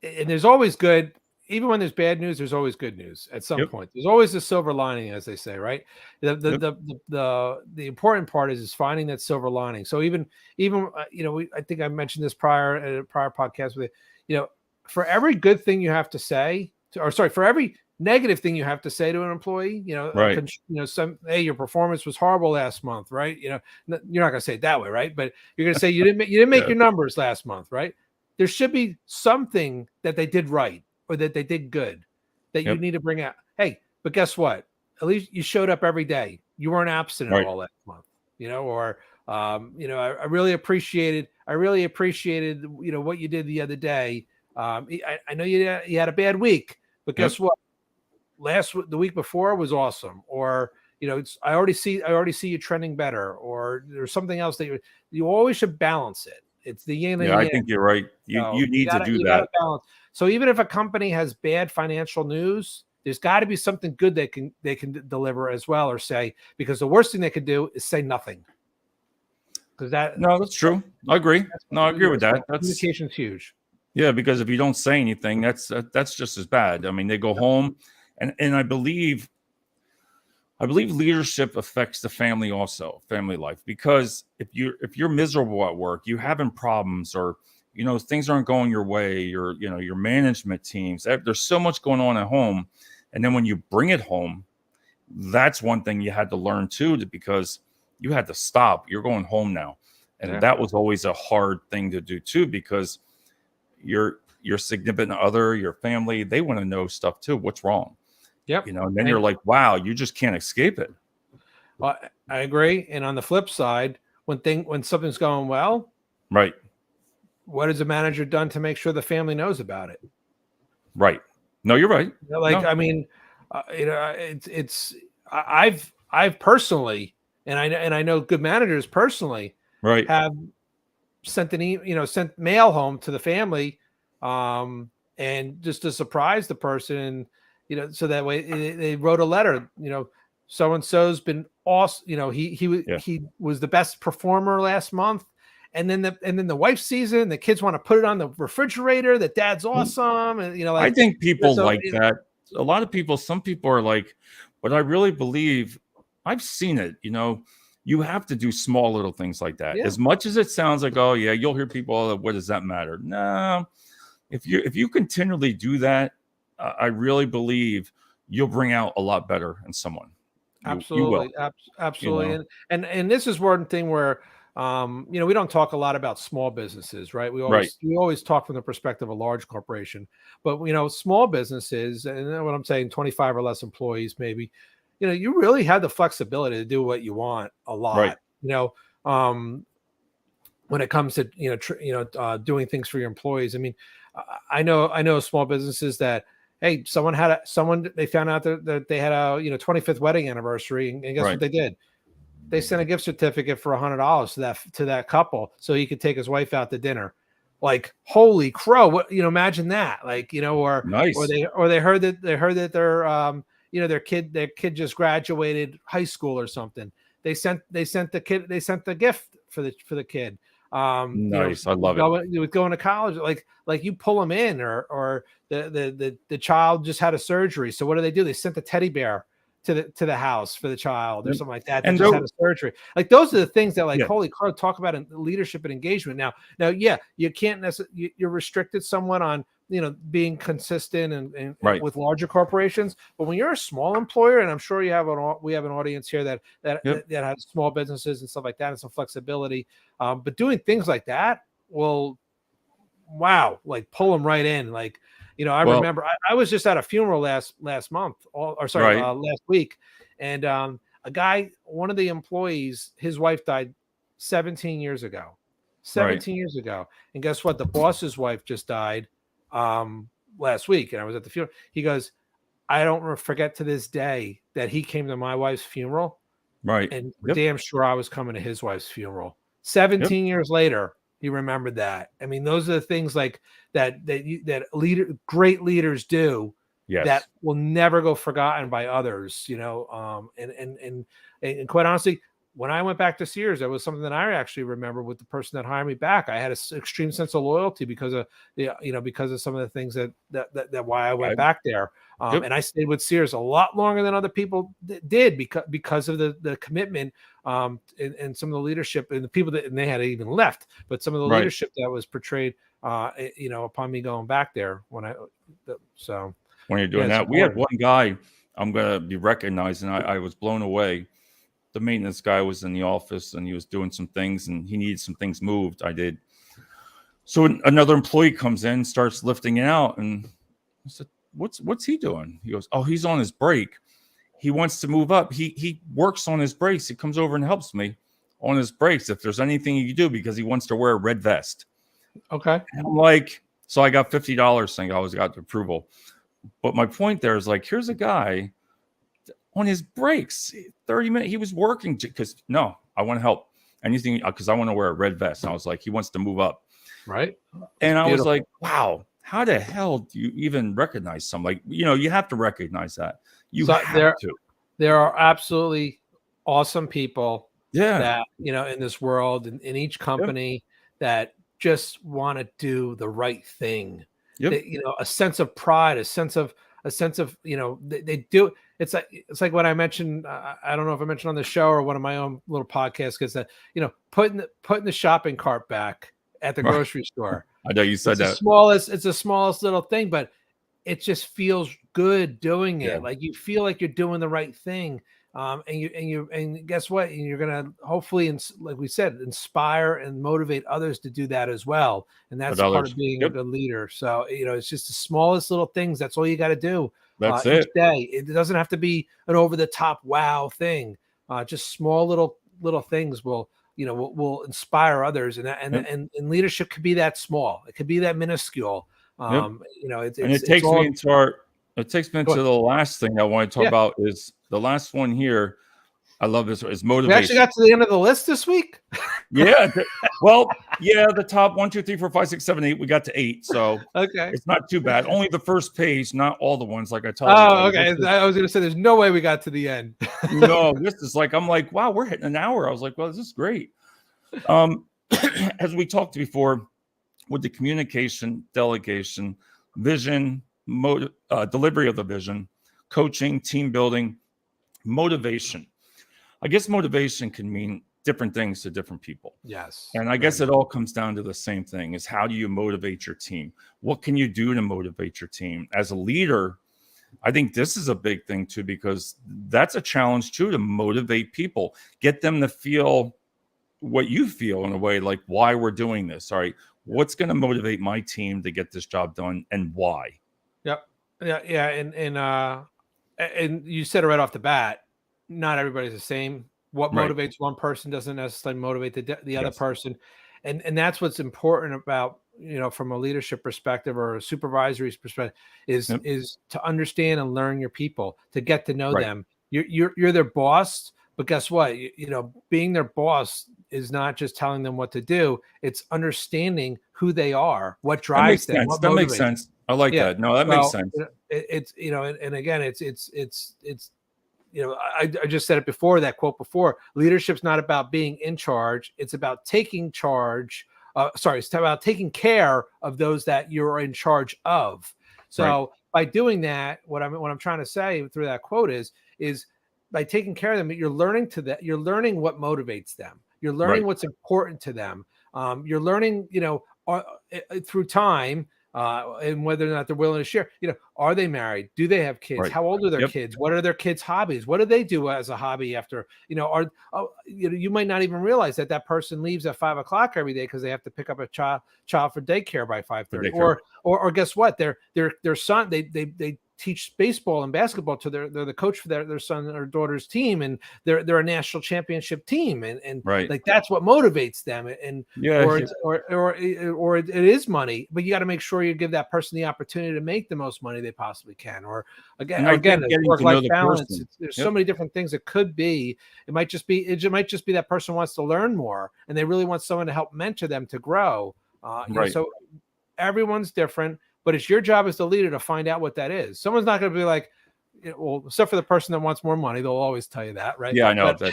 B: there's always good, even when there's bad news, there's always good news at some
A: Yep.
B: point. There's always a silver lining, as they say, right? The important part is finding that silver lining. So even I think I mentioned this at a prior podcast with for every good thing you have to say, for every negative thing you have to say to an employee,
A: Right.
B: hey, your performance was horrible last month, right? You're not going to say it that way, right? But you're going to say you didn't make
A: Yeah.
B: your numbers last month, right? There should be something that they did right or that they did good that you need to bring out. Hey, but guess what? At least you showed up every day. You weren't absent at all last month, I really appreciated what you did the other day. I know you had a bad week, but guess what? The week before was awesome. Or, I already see you trending better, or there's something else that you always should balance it. It's the yin and yang.
A: I think you're right. You need to do that.
B: Balance. So even if a company has bad financial news, there's got to be something good they can deliver as well, or say, because the worst thing they could do is say nothing. Because
A: that's true. I agree. I agree with that.
B: Communication's huge.
A: Yeah, because if you don't say anything, that's just as bad. I mean, they go home, and I believe leadership affects the family also, family life, because if you're miserable at work, you having problems, or things aren't going your way, your management teams, there's so much going on at home, and then when you bring it home, that's one thing you had to learn too, because you had to stop. You're going home now, and that was always a hard thing to do too, because your significant other, your family, they want to know stuff too. What's wrong?
B: Yep.
A: And then you're like, wow, you just can't escape it.
B: Well, I agree. And on the flip side, when something's going well,
A: right,
B: what has the manager done to make sure the family knows about it?
A: Right. No, you're right.
B: I mean, I've personally, and I know good managers personally,
A: right,
B: have sent sent mail home to the family, and just to surprise the person, so that way they wrote a letter, so and so's been awesome. He was the best performer last month, and then the wife sees it, and the kids want to put it on the refrigerator that dad's awesome, and
A: I think people like that. A lot of people, some people are like, but I really believe, I've seen it. You have to do small little things like that. As much as it sounds like, oh yeah, you'll hear people, what does that matter? No, if you continually do that, I really believe you'll bring out a lot better in someone.
B: Absolutely. Absolutely. And this is one thing where, we don't talk a lot about small businesses, right? We always talk from the perspective of a large corporation, but small businesses, and what I'm saying, 25 or less employees, maybe, you really have the flexibility to do what you want a lot, when it comes to, doing things for your employees. I mean, I know small businesses that, hey, they found out that they had a 25th wedding anniversary, and guess what they did? They sent a gift certificate for $100 to that couple, so he could take his wife out to dinner. Like, holy crow! What, imagine that. Like, or
A: nice.
B: Or they heard that their kid just graduated high school or something. They sent the gift for the kid.
A: Nice. I love
B: it. With going to college, like you pull them in, or the child just had a surgery. So what do? They sent the teddy bear to the house for the child or something like that. And just had a surgery. Like, those are the things that, like, holy crap, talk about leadership and engagement. Now, you can't necessarily, you're restricted somewhat on, being consistent and with larger corporations. But when you're a small employer, and I'm sure we have an audience here that has small businesses and stuff like that, and some flexibility. But doing things like that will, like, pull them right in. Like, I remember I was just at a funeral last month, last week, and a guy, one of the employees, his wife died 17 years ago. 17 years ago, and guess what? The boss's wife just died last week, and I was at the funeral. He goes, I don't forget to this day that he came to my wife's funeral, and damn sure I was coming to his wife's funeral. 17 years later, he remembered that. I mean, those are the things like that great leaders do, that will never go forgotten by others. And quite honestly, when I went back to Sears, that was something that I actually remember with the person that hired me back. I had an extreme sense of loyalty because of because of some of the things that why I went back there.
A: Yep.
B: And I stayed with Sears a lot longer than other people did because of the commitment and some of the leadership and the people and they had even left, but some of the
A: Right.
B: leadership that was portrayed, upon me going back there when
A: you're doing that, we had one guy I'm going to be recognizing. I was blown away. The maintenance guy was in the office and he was doing some things and he needed some things moved. I did. So another employee comes in, starts lifting it out, and I said, what's he doing? He goes, oh, he's on his break. He wants to move up. He works on his breaks. He comes over and helps me on his breaks if there's anything he can do, because he wants to wear a red vest.
B: Okay.
A: And I'm like, so I got $50 saying I always got the approval. But my point there is, like, here's a guy on his breaks, 30 minutes, he was working because no, I want to help anything because I want to wear a red vest. And I was like, he wants to move up.
B: Right.
A: And I was like, wow, how the hell do you even recognize something? Like, you have to recognize that. You have to.
B: There are absolutely awesome people
A: that,
B: in this world and in each company that just want to do the right thing.
A: Yep.
B: A sense of pride, a sense of they do. It's like what I mentioned. I don't know if I mentioned on the show or one of my own little podcasts, because that putting the shopping cart back at the grocery store.
A: I know you said that.
B: It's the smallest little thing, but it just feels good doing it. Like you feel like you're doing the right thing. And guess what? You're gonna hopefully, like we said, inspire and motivate others to do that as well. And that's part of being a good leader. So it's just the smallest little things. That's all you got to do.
A: That's
B: each day. It doesn't have to be an over the top wow thing. Just small little things will inspire others. And leadership could be that small. It could be that minuscule. It
A: takes me into the last thing I want to talk about. Is the last one here. I love this. Is motivation.
B: We actually got to the end of the list this week.
A: The top 1, 2, 3, 4, 5, 6, 7, 8. We got to 8, so
B: okay,
A: it's not too bad. Only the first page, not all the ones. Like I told
B: you. Oh, okay. I was going to say, there's no way we got to the end.
A: No, this is like, I'm like, wow, we're hitting an hour. I was like, well, this is great. As we talked before, with the communication, delegation, vision, delivery of the vision, coaching, team building, motivation. I guess motivation can mean different things to different people.
B: Yes.
A: And I guess it all comes down to the same thing: is how do you motivate your team? What can you do to motivate your team? As a leader, I think this is a big thing too, because that's a challenge too, to motivate people, get them to feel what you feel in a way, like why we're doing this. All right, what's going to motivate my team to get this job done and why?
B: Yep. Yeah. And you said it right off the bat, not everybody's the same. What motivates one person doesn't necessarily motivate the other person. And that's what's important about, from a leadership perspective or a supervisory perspective is to understand and learn your people, to get to know them. You're their boss, but guess what? Being their boss is not just telling them what to do. It's understanding who they are, what drives them.
A: That makes sense. I like that. No, that makes sense.
B: It's, and again, it's I just said it before, that quote before, leadership's not about being in charge. It's about taking charge. It's about taking care of those that you're in charge of. So by doing that, what I'm trying to say through that quote is by taking care of them, you're learning what motivates them. You're learning what's important to them. You're learning, through time, and whether or not they're willing to share. Are they married? Do they have kids? How old are their kids? What are their kids' hobbies? What do they do as a hobby after? You might not even realize that person leaves at 5 o'clock every day because they have to pick up a child for daycare by 5:30. Or guess what? Their son, they teach baseball and basketball to they're the coach for their son or daughter's team, and they're a national championship team, and like that's what motivates them. And or it is money, but you got to make sure you give that person the opportunity to make the most money they possibly can. Or again, work-life balance. There's so many different things it could be. It might just be that person wants to learn more, and they really want someone to help mentor them to grow. So everyone's different. But it's your job as the leader to find out what that is. Someone's not going to be like, well, except for the person that wants more money, they'll always tell you that, right?
A: Yeah, I know.
B: But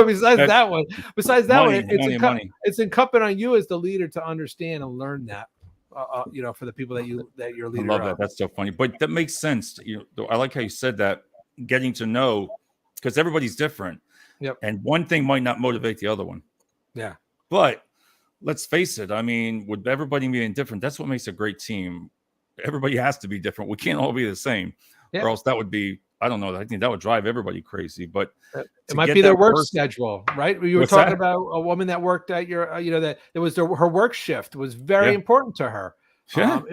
B: besides that one,
A: money, money.
B: it's incumbent on you as the leader to understand and learn that, for the people that you're
A: I
B: leader
A: love
B: of.
A: that. That's so funny, but that makes sense. I like how you said that. Getting to know, because everybody's different.
B: Yep.
A: And one thing might not motivate the other one.
B: Yeah.
A: But let's face it. I mean, with everybody being different, that's what makes a great team. Everybody has to be different. We can't all be the same, or else that would be, I don't know. I think that would drive everybody crazy. But
B: it might be their work schedule, right? You were talking about a woman that worked at your, that it was her work shift was very important to her.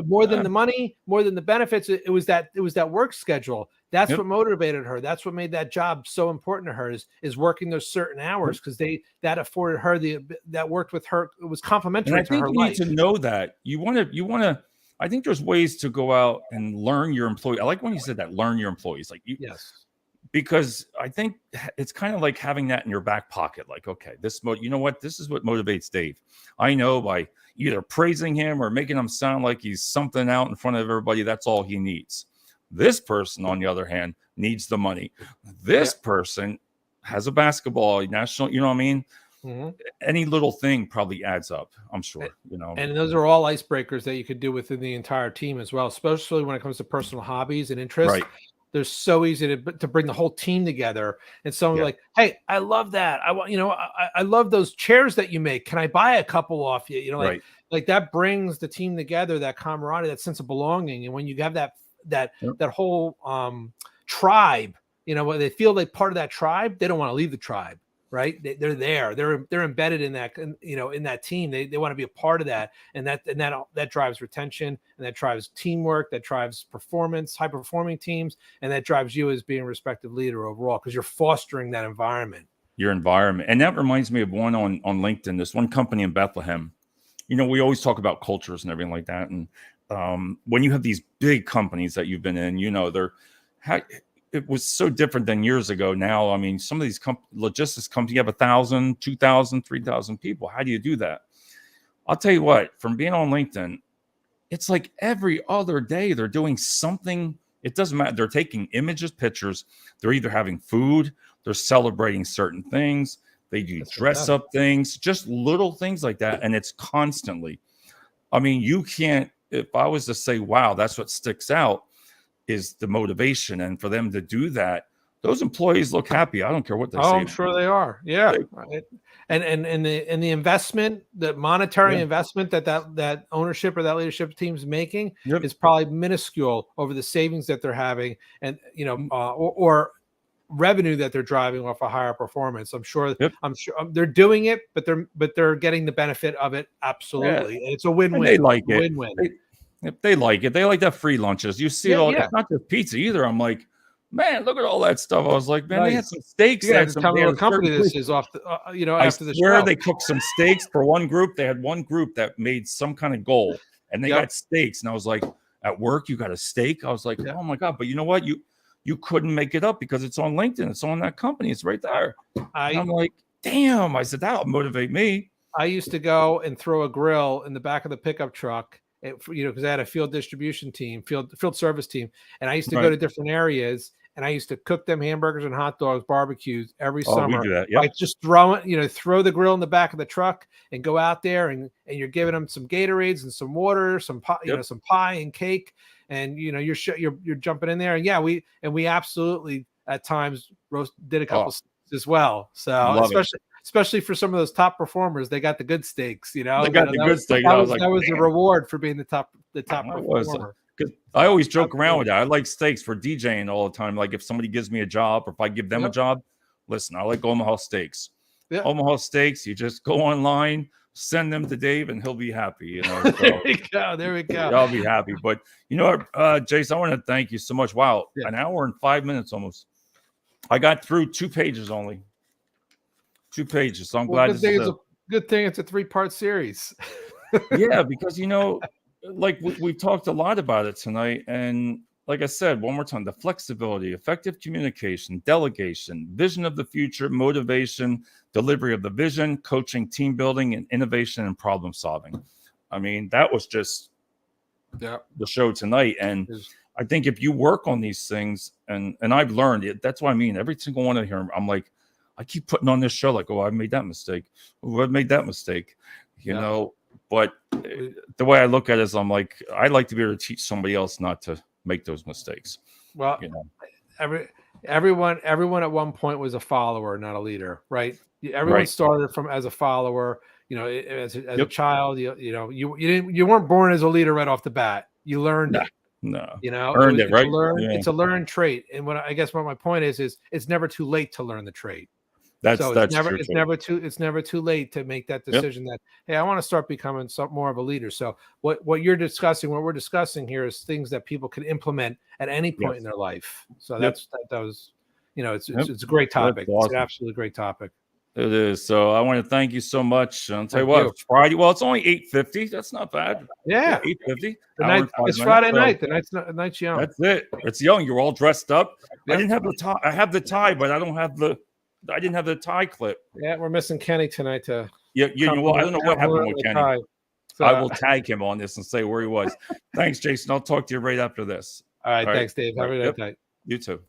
B: More than the money, more than the benefits, it was that work schedule. That's what motivated her. That's what made that job so important to her is working those certain hours, because that afforded her that worked with her. It was complementary to her life.
A: You need to know that you want to. I think there's ways to go out and learn your employee. I like when you said that, learn your employees.
B: Yes.
A: Because I think it's kind of like having that in your back pocket. Like, okay, you know what? This is what motivates Dave. I know by either praising him or making him sound like he's something out in front of everybody, that's all he needs. This person, on the other hand, needs the money. This person has a basketball national, you know what I mean? Mm-hmm. Any little thing probably adds up, I'm sure.
B: And those are all icebreakers that you could do within the entire team as well, especially when it comes to personal hobbies and interests.
A: Right.
B: They're so easy to bring the whole team together. And someone like, hey, I love that. I love those chairs that you make. Can I buy a couple off you? Like that brings the team together, that camaraderie, that sense of belonging. And when you have that whole tribe, when they feel like part of that tribe, they don't want to leave the tribe. Right. They're there. They're embedded in that, in that team. They want to be a part of that. And that drives retention, and that drives teamwork, that drives performance, high performing teams. And that drives you as being a respective leader overall, because you're fostering that environment.
A: Your environment. And that reminds me of one on LinkedIn, this one company in Bethlehem. We always talk about cultures and everything like that. And when you have these big companies that you've been in, it was so different than years ago. Now, I mean, some of these logistics companies, you have 1,000, 2,000, 3,000 people. How do you do that? I'll tell you what, from being on LinkedIn, it's like every other day they're doing something. It doesn't matter. They're taking images, pictures. They're either having food. They're celebrating certain things. They do dress up things, just little things like that. And it's constantly. I mean, you can't, if I was to say, wow, that's what sticks out, is the motivation. And for them to do that, those employees look happy. I don't care what they say.
B: I'm sure they are. Yeah. And the investment, the monetary investment that ownership or that leadership team's making is probably minuscule over the savings that they're having, and or revenue that they're driving off a higher performance. I'm sure they're doing it, but they're getting the benefit of it. Absolutely. And it's a win-win.
A: And they like it.
B: Win-win.
A: If they like it, they like that free lunches. You see it all. It's not just pizza either. I'm like, man, look at all that stuff. I was like, man, they had some steaks.
B: Yeah, tell me what company this is off the, after the show.
A: They cooked some steaks for one group. They had one group that made some kind of goal, and they got steaks. And I was like, at work, you got a steak? I was like, oh my God. But you know what? You couldn't make it up because it's on LinkedIn. It's on that company. It's right there. I'm like, damn. I said, that'll motivate me.
B: I used to go and throw a grill in the back of the pickup truck, because I had a field distribution team, field service team. And I used to go to different areas, and I used to cook them hamburgers and hot dogs, barbecues every summer.
A: We do that.
B: Like just throw the grill in the back of the truck and go out there, and you're giving them some Gatorades and some water, some some pie and cake. And you're jumping in there, and we absolutely at times did a couple as well. So especially for some of those top performers, they got the good steaks. They got the good steak. That was the reward for being the top performer.
A: I always joke around with that. I like steaks for DJing all the time. Like if somebody gives me a job, or if I give them a job, listen, I like Omaha steaks. Omaha steaks. You just go online, send them to Dave, and he'll be happy. So,
B: there we go.
A: I'll be happy. But Jason, I want to thank you so much. Wow, an hour and 5 minutes almost. I got through 2 pages only. 2 pages. So I'm glad.
B: Good thing it's a 3-part series.
A: Yeah, because like we've talked a lot about it tonight, and like I said, one more time, the flexibility, effective communication, delegation, vision of the future, motivation, delivery of the vision, coaching, team building, and innovation and problem solving. I mean, that was just the show tonight. And I think if you work on these things, and I've learned it, that's what I mean. Every single one of here, I'm like, I keep putting on this show, like, oh, I've made that mistake. Oh, I've made that mistake, you know. But the way I look at it is, I'm like, I'd like to be able to teach somebody else not to make those mistakes.
B: Well,
A: you know,
B: everyone at one point was a follower, not a leader, right? Everyone started from as a follower. You know, as a child, you weren't born as a leader right off the bat. You learned it.
A: No,
B: you know,
A: earned it, right?
B: It's a learned trait. And what I guess what my point is it's never too late to learn the trait.
A: That's
B: it's never too late to make that decision that, hey, I want to start becoming more of a leader. So what we're discussing here is things that people can implement at any point in their life. So that was, it's a great topic. Awesome. It's an absolutely great topic.
A: It is. So I want to thank you so much. I'll tell you what, it's Friday. Well, it's only 8:50. That's not bad.
B: Yeah,
A: 8:50.
B: It's Friday night. The night's young.
A: That's it. It's young. You're all dressed up. I didn't have the tie. I have the tie, but I didn't have the tie clip.
B: Yeah, we're missing Kenny tonight.
A: I don't know what happened with Kenny. So, I will tag him on this and say where he was. Thanks, Jason. I'll talk to you right after this.
B: All right. Thanks, Dave. Have a good night.
A: You too.